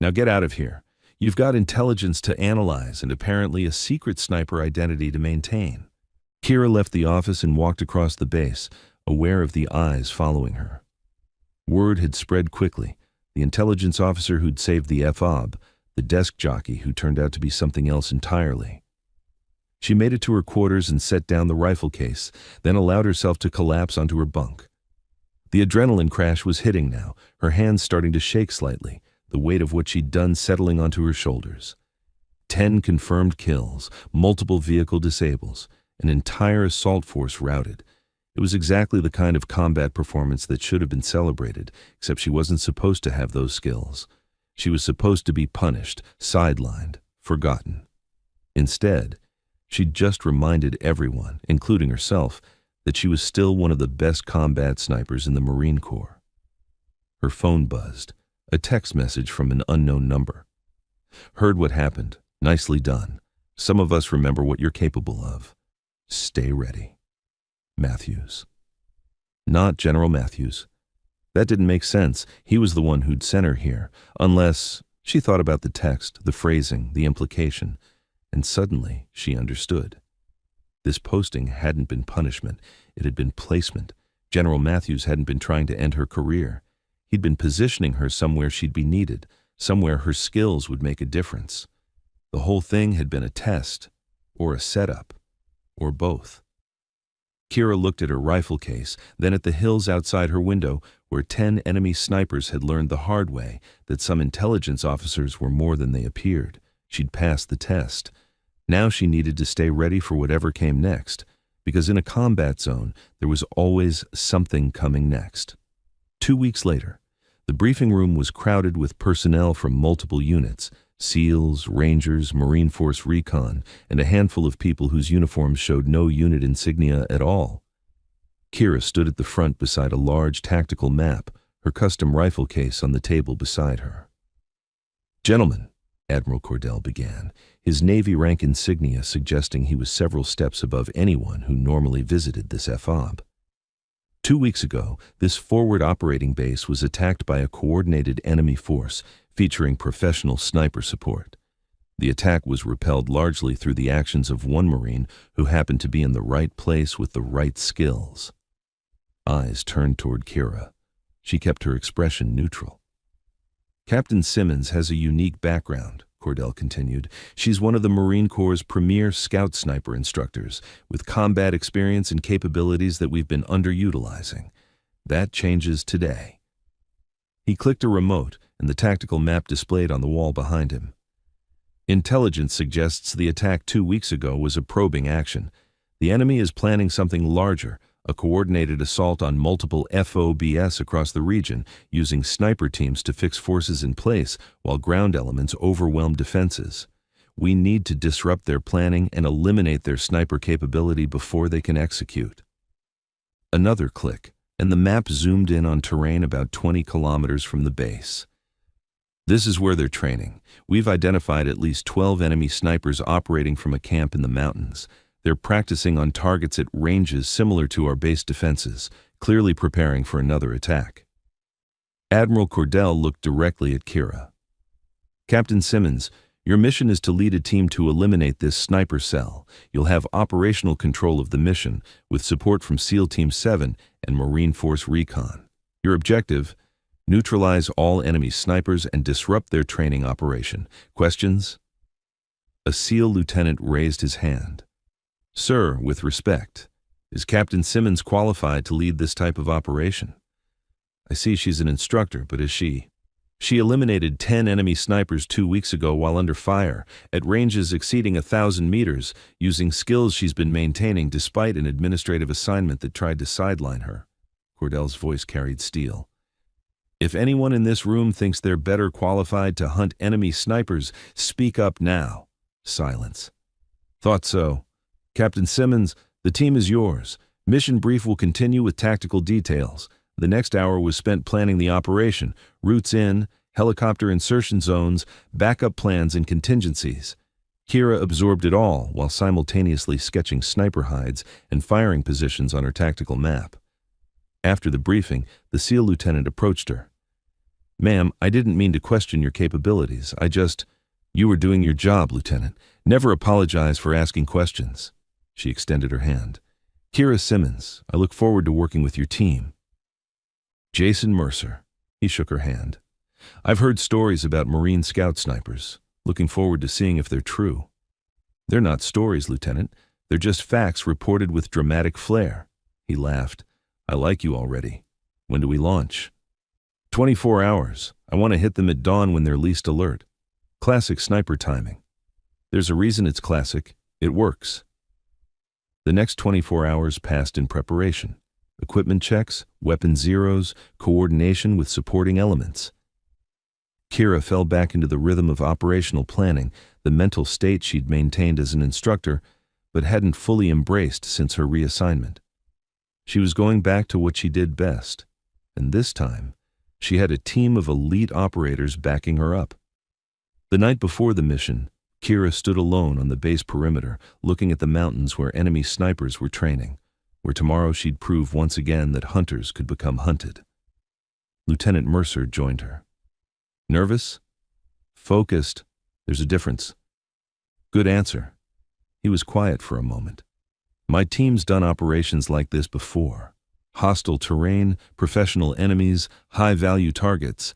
"Now get out of here. You've got intelligence to analyze and apparently a secret sniper identity to maintain." Kira left the office and walked across the base, aware of the eyes following her. Word had spread quickly. The intelligence officer who'd saved the FOB, the desk jockey who turned out to be something else entirely. She made it to her quarters and set down the rifle case, then allowed herself to collapse onto her bunk. The adrenaline crash was hitting now, her hands starting to shake slightly, the weight of what she'd done settling onto her shoulders. 10 confirmed kills, multiple vehicle disables, an entire assault force routed. It was exactly the kind of combat performance that should have been celebrated, except she wasn't supposed to have those skills. She was supposed to be punished, sidelined, forgotten. Instead, she'd just reminded everyone, including herself, that she was still one of the best combat snipers in the Marine Corps. Her phone buzzed, a text message from an unknown number. Heard what happened. Nicely done. Some of us remember what you're capable of. Stay ready. Matthews. Not General Matthews. That didn't make sense. He was the one who'd sent her here, unless she thought about the text, the phrasing, the implication, and suddenly she understood. This posting hadn't been punishment, it had been placement. General Matthews hadn't been trying to end her career. He'd been positioning her somewhere she'd be needed, somewhere her skills would make a difference. The whole thing had been a test, or a setup, or both. Kira looked at her rifle case, then at the hills outside her window, where 10 enemy snipers had learned the hard way that some intelligence officers were more than they appeared. She'd passed the test. Now she needed to stay ready for whatever came next, because in a combat zone, there was always something coming next. 2 weeks later, the briefing room was crowded with personnel from multiple units, SEALs, Rangers, Marine Force Recon, and a handful of people whose uniforms showed no unit insignia at all. Kira stood at the front beside a large tactical map, her custom rifle case on the table beside her. "Gentlemen," Admiral Cordell began, his Navy rank insignia suggesting he was several steps above anyone who normally visited this FOB. 2 weeks ago, this forward operating base was attacked by a coordinated enemy force featuring professional sniper support. The attack was repelled largely through the actions of one Marine who happened to be in the right place with the right skills. Eyes turned toward Kira. She kept her expression neutral. "Captain Simmons has a unique background," Cordell continued. "She's one of the Marine Corps' premier scout sniper instructors, with combat experience and capabilities that we've been underutilizing. That changes today." He clicked a remote, and the tactical map displayed on the wall behind him. "Intelligence suggests the attack 2 weeks ago was a probing action. The enemy is planning something larger, a coordinated assault on multiple FOBs across the region, using sniper teams to fix forces in place while ground elements overwhelm defenses. We need to disrupt their planning and eliminate their sniper capability before they can execute." Another click, and the map zoomed in on terrain about 20 kilometers from the base. "This is where they're training. We've identified at least 12 enemy snipers operating from a camp in the mountains. They're practicing on targets at ranges similar to our base defenses, clearly preparing for another attack." Admiral Cordell looked directly at Kira. "Captain Simmons, your mission is to lead a team to eliminate this sniper cell. You'll have operational control of the mission, with support from SEAL Team 7 and Marine Force Recon. Your objective: neutralize all enemy snipers and disrupt their training operation. Questions?" A SEAL lieutenant raised his hand. "Sir, with respect, is Captain Simmons qualified to lead this type of operation?" "I see she's an instructor, but is she?" "She eliminated 10 enemy snipers 2 weeks ago while under fire, at ranges exceeding 1,000 meters, using skills she's been maintaining despite an administrative assignment that tried to sideline her." Cordell's voice carried steel. "If anyone in this room thinks they're better qualified to hunt enemy snipers, speak up now." Silence. "Thought so. Captain Simmons, the team is yours. Mission brief will continue with tactical details. The next hour was spent planning the operation, routes in, helicopter insertion zones, backup plans, and contingencies." Kira absorbed it all while simultaneously sketching sniper hides and firing positions on her tactical map. After the briefing, the SEAL lieutenant approached her. "Ma'am, I didn't mean to question your capabilities. You were doing your job, Lieutenant. Never apologize for asking questions." She extended her hand. "Kira Simmons, I look forward to working with your team." "Jason Mercer." He shook her hand. "I've heard stories about Marine scout snipers. Looking forward to seeing if they're true." "They're not stories, Lieutenant. They're just facts reported with dramatic flair." He laughed. "I like you already. When do we launch?" 24 hours. I want to hit them at dawn when they're least alert. Classic sniper timing. There's a reason it's classic. It works." The next 24 hours passed in preparation. equipment checks, weapon zeros, coordination with supporting elements. Kira fell back into the rhythm of operational planning, the mental state she'd maintained as an instructor, but hadn't fully embraced since her reassignment. She was going back to what she did best, and this time, she had a team of elite operators backing her up. The night before the mission, Kira stood alone on the base perimeter, looking at the mountains where enemy snipers were training, where tomorrow she'd prove once again that hunters could become hunted. Lieutenant Mercer joined her. Nervous? Focused. There's a difference. Good answer. He was quiet for a moment. My team's done operations like this before. Hostile terrain, professional enemies, high-value targets.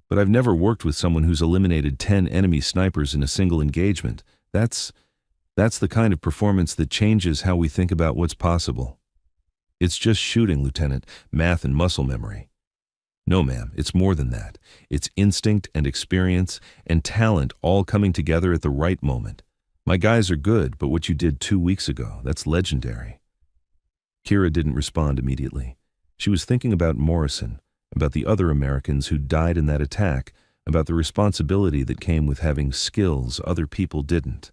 But I've never worked with someone who's eliminated 10 enemy snipers in a single engagement. That's the kind of performance that changes how we think about what's possible. It's just shooting, Lieutenant, math and muscle memory. No, ma'am, it's more than that. It's instinct and experience and talent all coming together at the right moment. My guys are good, but what you did 2 weeks ago, that's legendary. Kira didn't respond immediately. She was thinking about Morrison, about the other Americans who died in that attack, about the responsibility that came with having skills other people didn't.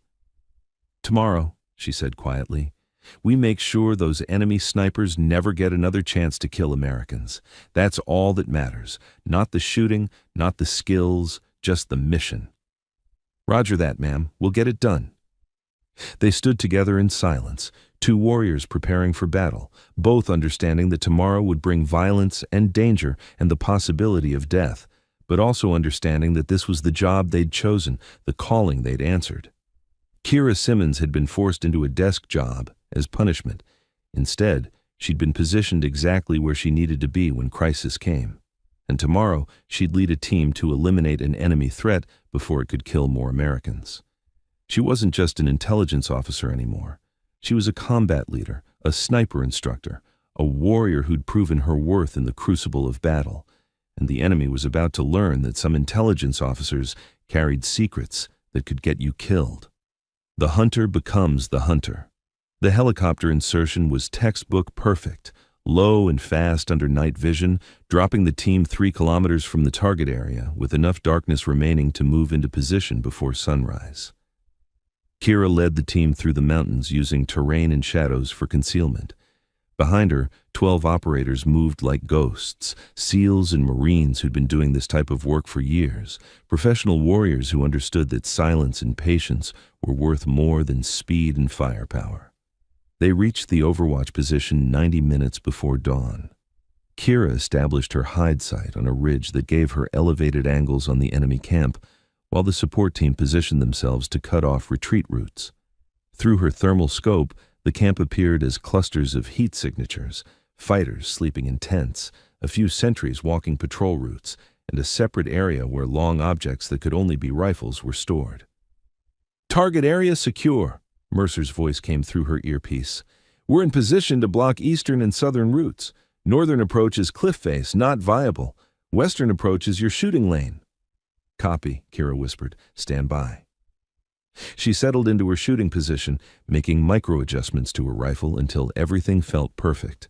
Tomorrow, she said quietly, we make sure those enemy snipers never get another chance to kill Americans. That's all that matters. Not the shooting, not the skills, just the mission. Roger that, ma'am. We'll get it done. They stood together in silence, two warriors preparing for battle, both understanding that tomorrow would bring violence and danger and the possibility of death, but also understanding that this was the job they'd chosen, the calling they'd answered. Kira Simmons had been forced into a desk job as punishment. Instead, she'd been positioned exactly where she needed to be when crisis came. And tomorrow, she'd lead a team to eliminate an enemy threat before it could kill more Americans. She wasn't just an intelligence officer anymore. She was a combat leader, a sniper instructor, a warrior who'd proven her worth in the crucible of battle. And the enemy was about to learn that some intelligence officers carried secrets that could get you killed. The hunter becomes the hunter. The helicopter insertion was textbook perfect, low and fast under night vision, dropping the team 3 kilometers from the target area with enough darkness remaining to move into position before sunrise. Kira led the team through the mountains using terrain and shadows for concealment. Behind her, 12 operators moved like ghosts, SEALs and Marines who'd been doing this type of work for years, professional warriors who understood that silence and patience were worth more than speed and firepower. They reached the overwatch position 90 minutes before dawn. Kira established her hide site on a ridge that gave her elevated angles on the enemy camp, while the support team positioned themselves to cut off retreat routes. Through her thermal scope, the camp appeared as clusters of heat signatures, fighters sleeping in tents, a few sentries walking patrol routes, and a separate area where long objects that could only be rifles were stored. "Target area secure," Mercer's voice came through her earpiece. "We're in position to block eastern and southern routes. Northern approach is cliff face, not viable. Western approach is your shooting lane." "Copy," Kira whispered. "Stand by." She settled into her shooting position, making micro-adjustments to her rifle until everything felt perfect.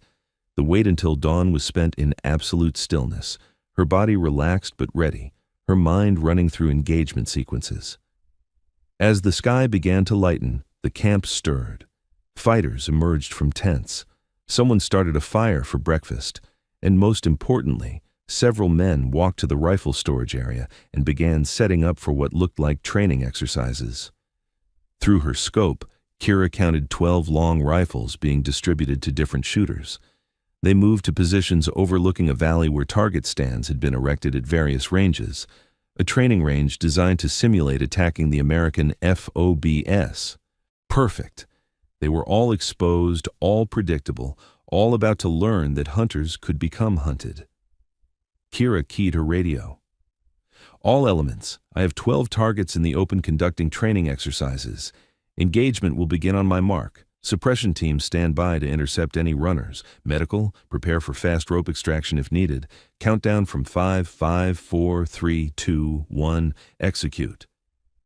The wait until dawn was spent in absolute stillness, her body relaxed but ready, her mind running through engagement sequences. As the sky began to lighten, the camp stirred. Fighters emerged from tents. Someone started a fire for breakfast, and most importantly, several men walked to the rifle storage area and began setting up for what looked like training exercises. Through her scope, Kira counted 12 long rifles being distributed to different shooters. They moved to positions overlooking a valley where target stands had been erected at various ranges, a training range designed to simulate attacking the American FOBS. Perfect. They were all exposed, all predictable, all about to learn that hunters could become hunted. Kira keyed her radio. "All elements, I have 12 targets in the open conducting training exercises. Engagement will begin on my mark. Suppression teams stand by to intercept any runners. Medical, prepare for fast rope extraction if needed. Countdown from 5, 5, 4, 3, 2, 1, execute."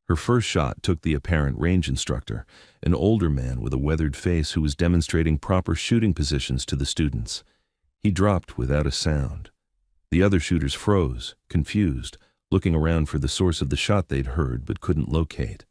Her first shot took the apparent range instructor, an older man with a weathered face who was demonstrating proper shooting positions to the students. He dropped without a sound. The other shooters froze, confused, looking around for the source of the shot they'd heard but couldn't locate.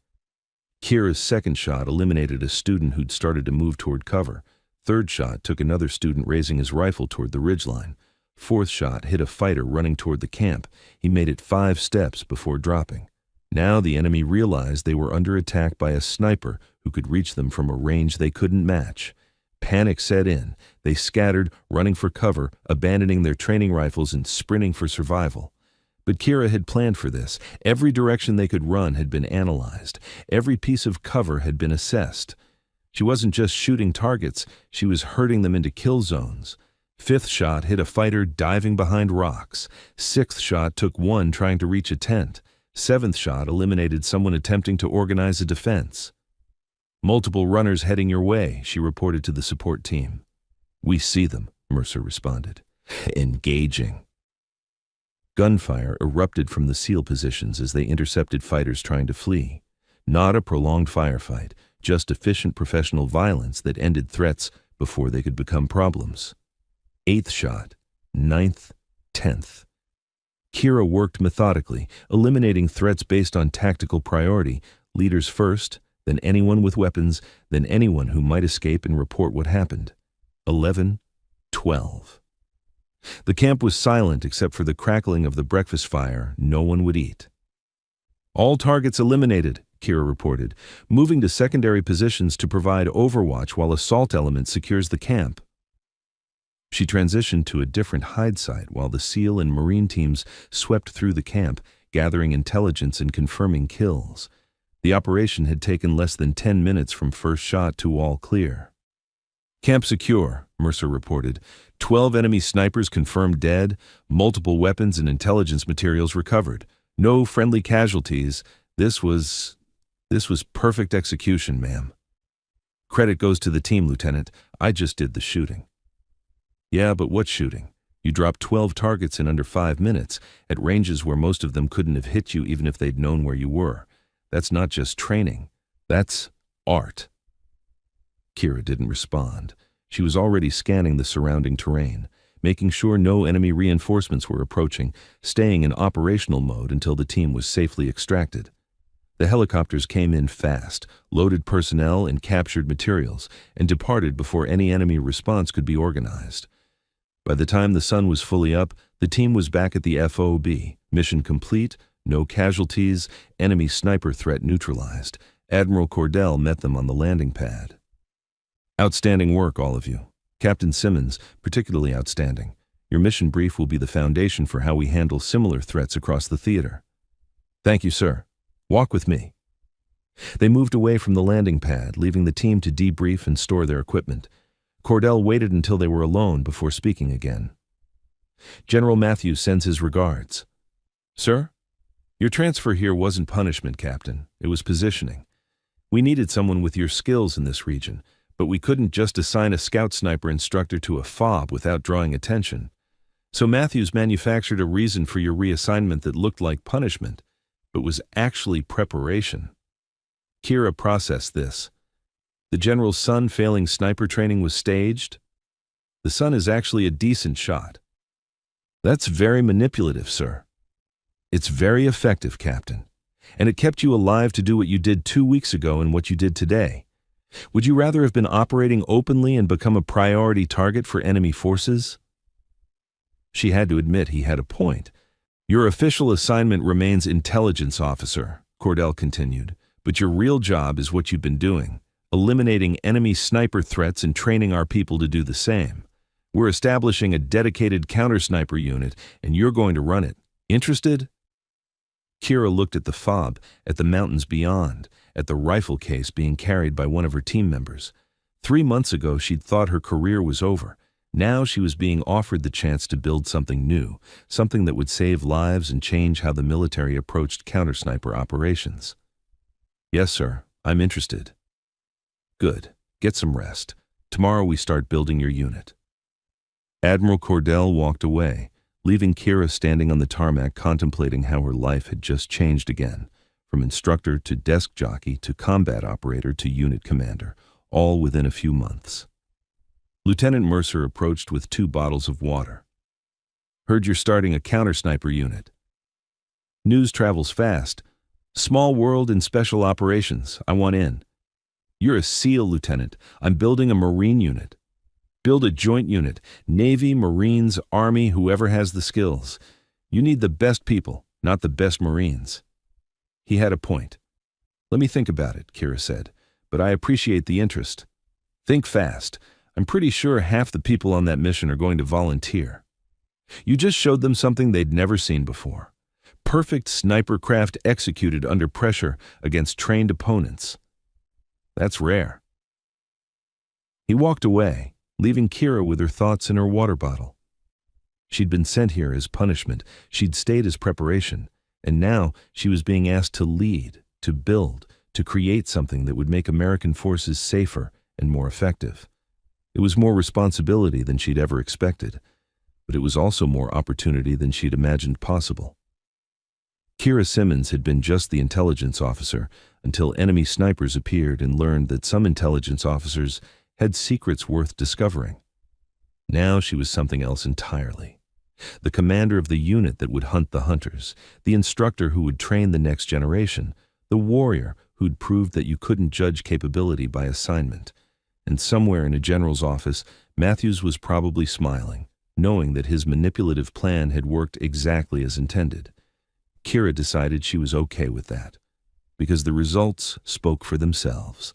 Kira's second shot eliminated a student who'd started to move toward cover. Third shot took another student raising his rifle toward the ridgeline. Fourth shot hit a fighter running toward the camp. He made it 5 steps before dropping. Now the enemy realized they were under attack by a sniper who could reach them from a range they couldn't match. Panic set in. They scattered, running for cover, abandoning their training rifles and sprinting for survival. But Kira had planned for this. Every direction they could run had been analyzed. Every piece of cover had been assessed. She wasn't just shooting targets, she was herding them into kill zones. Fifth shot hit a fighter diving behind rocks. Sixth shot took one trying to reach a tent. Seventh shot eliminated someone attempting to organize a defense. "Multiple runners heading your way," she reported to the support team. "We see them," Mercer responded. "Engaging." Gunfire erupted from the SEAL positions as they intercepted fighters trying to flee. Not a prolonged firefight, just efficient professional violence that ended threats before they could become problems. 8th shot, 9th, 10th. Kira worked methodically, eliminating threats based on tactical priority, leaders first, then anyone with weapons, then anyone who might escape and report what happened. 11, 12. The camp was silent except for the crackling of the breakfast fire. No one would eat. "All targets eliminated," Kira reported, moving to secondary positions to provide overwatch while assault element secures the camp. She transitioned to a different hide site while the SEAL and Marine teams swept through the camp, gathering intelligence and confirming kills. The operation had taken less than 10 minutes from first shot to all clear. "Camp secure," Mercer reported. 12 enemy snipers confirmed dead, multiple weapons and intelligence materials recovered. No friendly casualties. This was perfect execution, ma'am. "Credit goes to the team, Lieutenant. I just did the shooting." "Yeah, but what shooting? You dropped 12 targets in under 5 minutes, at ranges where most of them couldn't have hit you even if they'd known where you were. That's not just training. That's art." Kira didn't respond. She was already scanning the surrounding terrain, making sure no enemy reinforcements were approaching, staying in operational mode until the team was safely extracted. The helicopters came in fast, loaded personnel and captured materials, and departed before any enemy response could be organized. By the time the sun was fully up, the team was back at the FOB. Mission complete, no casualties, enemy sniper threat neutralized. Admiral Cordell met them on the landing pad. "Outstanding work, all of you. Captain Simmons, particularly outstanding. Your mission brief will be the foundation for how we handle similar threats across the theater." "Thank you, sir. Walk with me." They moved away from the landing pad, leaving the team to debrief and store their equipment. Cordell waited until they were alone before speaking again. "General Matthews sends his regards." "Sir? Your transfer here wasn't punishment, Captain. It was positioning. We needed someone with your skills in this region, but we couldn't just assign a scout sniper instructor to a FOB without drawing attention. So Matthews manufactured a reason for your reassignment that looked like punishment, but was actually preparation." Kira processed this. The General's son failing sniper training was staged? The son is actually a decent shot. That's very manipulative, sir. It's very effective, Captain. And it kept you alive to do what you did 2 weeks ago and what you did today. Would you rather have been operating openly and become a priority target for enemy forces? She had to admit he had a point. "Your official assignment remains intelligence officer," Cordell continued, "but your real job is what you've been doing, eliminating enemy sniper threats and training our people to do the same. We're establishing a dedicated counter-sniper unit, and you're going to run it. Interested?" Kira looked at the FOB, at the mountains beyond, at the rifle case being carried by one of her team members. 3 months ago, she'd thought her career was over. Now she was being offered the chance to build something new, something that would save lives and change how the military approached counter-sniper operations. "Yes, sir. I'm interested." "Good. Get some rest. Tomorrow we start building your unit." Admiral Cordell walked away, leaving Kira standing on the tarmac contemplating how her life had just changed again, from instructor to desk jockey to combat operator to unit commander, all within a few months. Lieutenant Mercer approached with 2 bottles of water. Heard you're starting a counter-sniper unit. News travels fast. Small world in special operations. I want in. You're a SEAL, Lieutenant. I'm building a Marine unit. Build a joint unit. Navy, Marines, Army, whoever has the skills. You need the best people, not the best Marines. He had a point. Let me think about it, Kira said, but I appreciate the interest. Think fast. I'm pretty sure half the people on that mission are going to volunteer. You just showed them something they'd never seen before. Perfect sniper craft executed under pressure against trained opponents. That's rare. He walked away, leaving Kira with her thoughts in her water bottle. She'd been sent here as punishment, she'd stayed as preparation, and now she was being asked to lead, to build, to create something that would make American forces safer and more effective. It was more responsibility than she'd ever expected, but it was also more opportunity than she'd imagined possible. Kira Simmons had been just the intelligence officer until enemy snipers appeared and learned that some intelligence officers had secrets worth discovering. Now she was something else entirely. The commander of the unit that would hunt the hunters, the instructor who would train the next generation, the warrior who'd proved that you couldn't judge capability by assignment. And somewhere in a general's office, Matthews was probably smiling, knowing that his manipulative plan had worked exactly as intended. Kira decided she was okay with that, because the results spoke for themselves.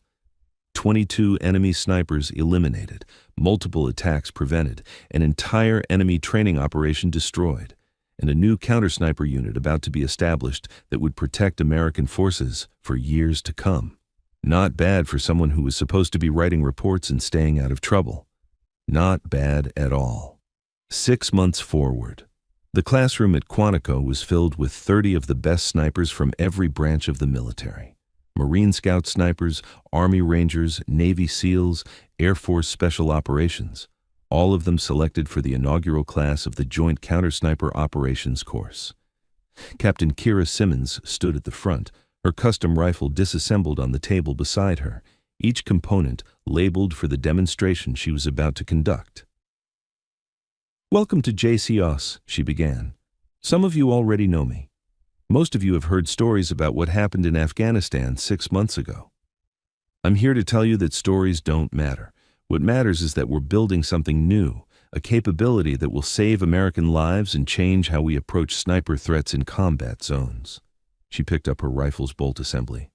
22 enemy snipers eliminated, multiple attacks prevented, an entire enemy training operation destroyed, and a new counter-sniper unit about to be established that would protect American forces for years to come. Not bad for someone who was supposed to be writing reports and staying out of trouble. Not bad at all. 6 months forward. The classroom at Quantico was filled with 30 of the best snipers from every branch of the military. Marine Scout snipers, Army Rangers, Navy SEALs, Air Force Special Operations, all of them selected for the inaugural class of the Joint Counter-Sniper Operations course. Captain Kira Simmons stood at the front, her custom rifle disassembled on the table beside her, each component labeled for the demonstration she was about to conduct. Welcome to JCOS, she began. Some of you already know me. Most of you have heard stories about what happened in Afghanistan 6 months ago. I'm here to tell you that stories don't matter. What matters is that we're building something new, a capability that will save American lives and change how we approach sniper threats in combat zones. She picked up her rifle's bolt assembly.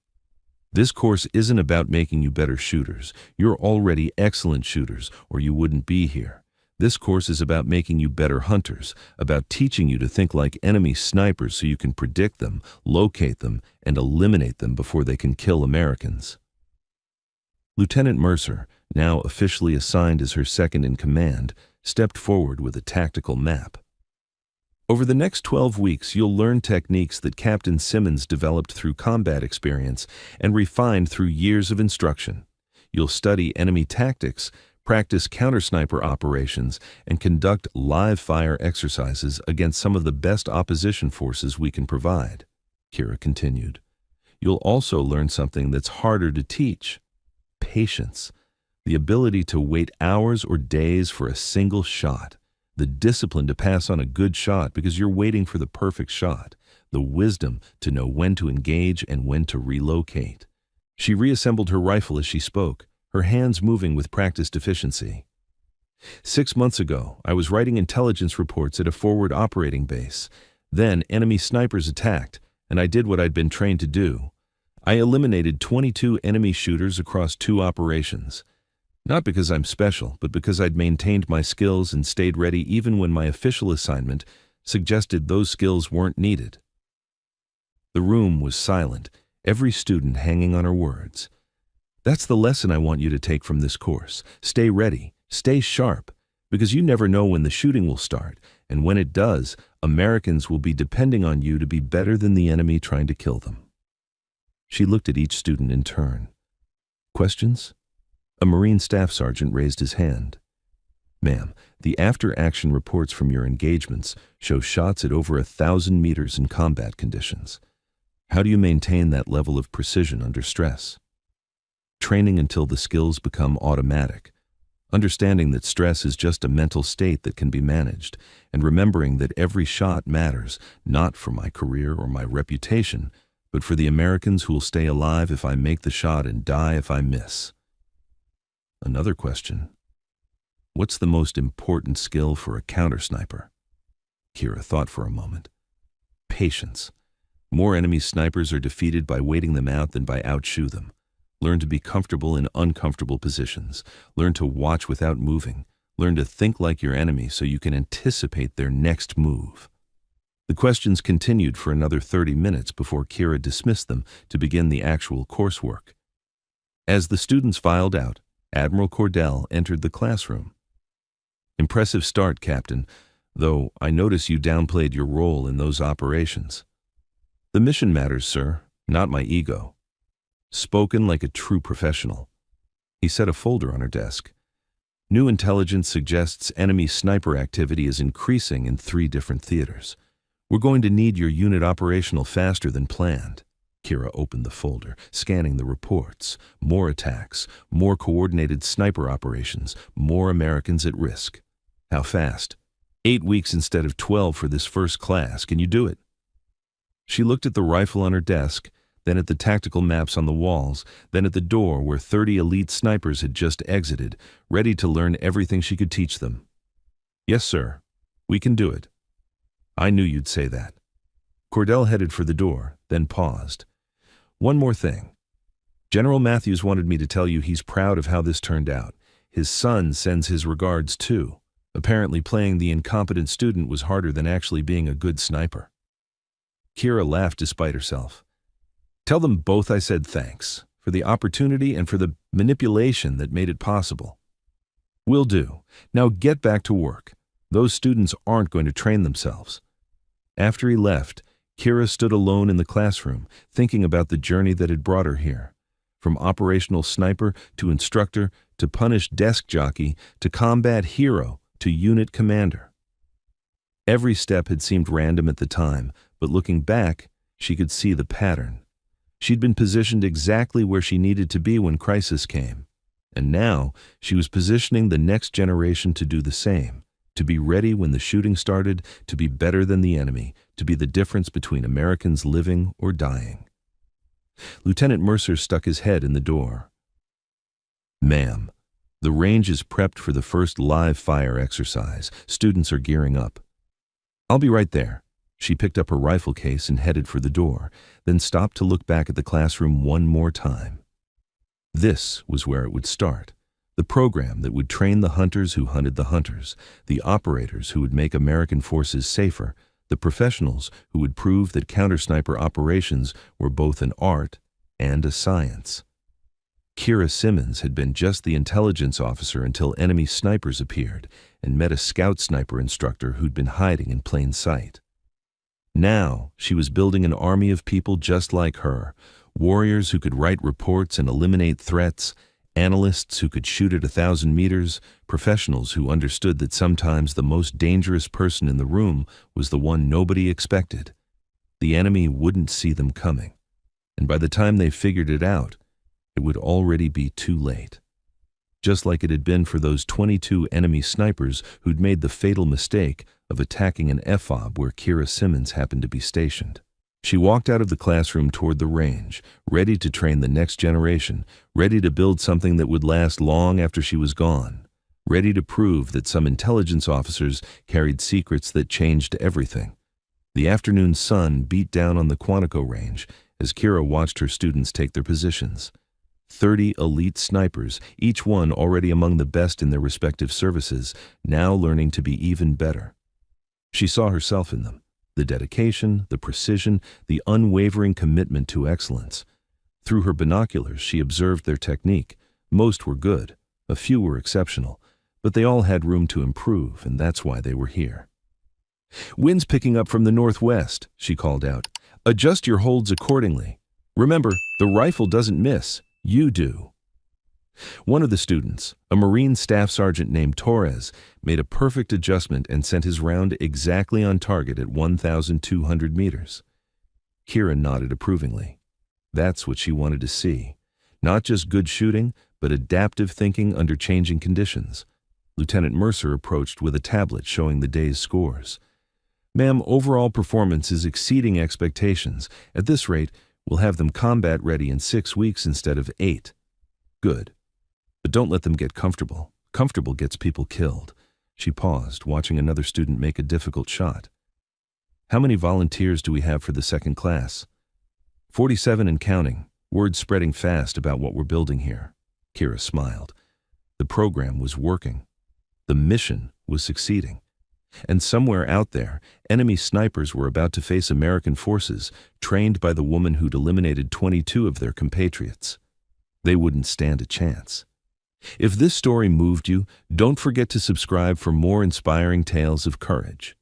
This course isn't about making you better shooters. You're already excellent shooters, or you wouldn't be here. This course is about making you better hunters, about teaching you to think like enemy snipers so you can predict them, locate them, and eliminate them before they can kill Americans. Lieutenant Mercer, now officially assigned as her second-in-command, stepped forward with a tactical map. Over the next 12 weeks, you'll learn techniques that Captain Simmons developed through combat experience and refined through years of instruction. You'll study enemy tactics, practice counter-sniper operations, and conduct live-fire exercises against some of the best opposition forces we can provide, Kira continued. You'll also learn something that's harder to teach: patience, the ability to wait hours or days for a single shot, the discipline to pass on a good shot because you're waiting for the perfect shot, the wisdom to know when to engage and when to relocate. She reassembled her rifle as she spoke, her hands moving with practiced efficiency. 6 months ago, I was writing intelligence reports at a forward operating base. Then enemy snipers attacked, and I did what I'd been trained to do. I eliminated 22 enemy shooters across 2 operations. Not because I'm special, but because I'd maintained my skills and stayed ready even when my official assignment suggested those skills weren't needed. The room was silent, every student hanging on her words. That's the lesson I want you to take from this course. Stay ready, stay sharp, because you never know when the shooting will start, and when it does, Americans will be depending on you to be better than the enemy trying to kill them. She looked at each student in turn. Questions? A Marine Staff Sergeant raised his hand. Ma'am, the after-action reports from your engagements show shots at over 1,000 meters in combat conditions. How do you maintain that level of precision under stress? Training until the skills become automatic. understanding that stress is just a mental state that can be managed, and remembering that every shot matters, not for my career or my reputation, but for the Americans who will stay alive if I make the shot and die if I miss. Another question. What's the most important skill for a counter-sniper? Kira thought for a moment. Patience. More enemy snipers are defeated by waiting them out than by outshoo them. Learn to be comfortable in uncomfortable positions. Learn to watch without moving. Learn to think like your enemy so you can anticipate their next move. The questions continued for another 30 minutes before Kira dismissed them to begin the actual coursework. As the students filed out, Admiral Cordell entered the classroom. Impressive start, Captain, though I notice you downplayed your role in those operations. The mission matters, sir, not my ego. Spoken like a true professional. He set a folder on her desk. New intelligence suggests enemy sniper activity is increasing in 3 different theaters. We're going to need your unit operational faster than planned. Kira opened the folder, scanning the reports. More attacks, more coordinated sniper operations, more Americans at risk. How fast? 8 weeks instead of 12 for this first class. Can you do it? She looked at the rifle on her desk, then at the tactical maps on the walls, then at the door where 30 elite snipers had just exited, ready to learn everything she could teach them. Yes, sir. We can do it. I knew you'd say that. Cordell headed for the door, then paused. One more thing. General Matthews wanted me to tell you he's proud of how this turned out. His son sends his regards too. Apparently playing the incompetent student was harder than actually being a good sniper. Kira laughed despite herself. Tell them both I said thanks, for the opportunity and for the manipulation that made it possible. Will do. Now get back to work. Those students aren't going to train themselves. After he left, Kira stood alone in the classroom, thinking about the journey that had brought her here. From operational sniper to instructor to punished desk jockey to combat hero to unit commander. Every step had seemed random at the time, but looking back, she could see the pattern. She'd been positioned exactly where she needed to be when crisis came. And now, she was positioning the next generation to do the same, to be ready when the shooting started, to be better than the enemy, to be the difference between Americans living or dying. Lieutenant Mercer stuck his head in the door. Ma'am, the range is prepped for the first live fire exercise. Students are gearing up. I'll be right there. She picked up her rifle case and headed for the door, then stopped to look back at the classroom one more time. This was where it would start. The program that would train the hunters who hunted the hunters, the operators who would make American forces safer, the professionals who would prove that counter-sniper operations were both an art and a science. Kira Simmons had been just the intelligence officer until enemy snipers appeared and met a scout sniper instructor who'd been hiding in plain sight. Now, she was building an army of people just like her, warriors who could write reports and eliminate threats, analysts who could shoot at 1,000 meters, professionals who understood that sometimes the most dangerous person in the room was the one nobody expected. The enemy wouldn't see them coming, and by the time they figured it out, it would already be too late. Just like it had been for those 22 enemy snipers who'd made the fatal mistake of attacking an FOB where Kira Simmons happened to be stationed. She walked out of the classroom toward the range, ready to train the next generation, ready to build something that would last long after she was gone, ready to prove that some intelligence officers carried secrets that changed everything. The afternoon sun beat down on the Quantico range as Kira watched her students take their positions. 30 elite snipers, each one already among the best in their respective services, now learning to be even better. She saw herself in them, the dedication, the precision, the unwavering commitment to excellence. Through her binoculars, she observed their technique. Most were good, a few were exceptional, but they all had room to improve, and that's why they were here. Wind's picking up from the northwest, she called out. Adjust your holds accordingly. Remember, the rifle doesn't miss. You do. One of the students, a Marine Staff Sergeant named Torres, made a perfect adjustment and sent his round exactly on target at 1,200 meters. Kira nodded approvingly. That's what she wanted to see. Not just good shooting, but adaptive thinking under changing conditions. Lieutenant Mercer approached with a tablet showing the day's scores. "Ma'am, overall performance is exceeding expectations. At this rate, we'll have them combat ready in 6 weeks instead of 8. "Good. But don't let them get comfortable. Comfortable gets people killed." She paused, watching another student make a difficult shot. "How many volunteers do we have for the second class?" 47 and counting. Word spreading fast about what we're building here." Kira smiled. The program was working. The mission was succeeding. And somewhere out there, enemy snipers were about to face American forces, trained by the woman who'd eliminated 22 of their compatriots. They wouldn't stand a chance. If this story moved you, don't forget to subscribe for more inspiring tales of courage.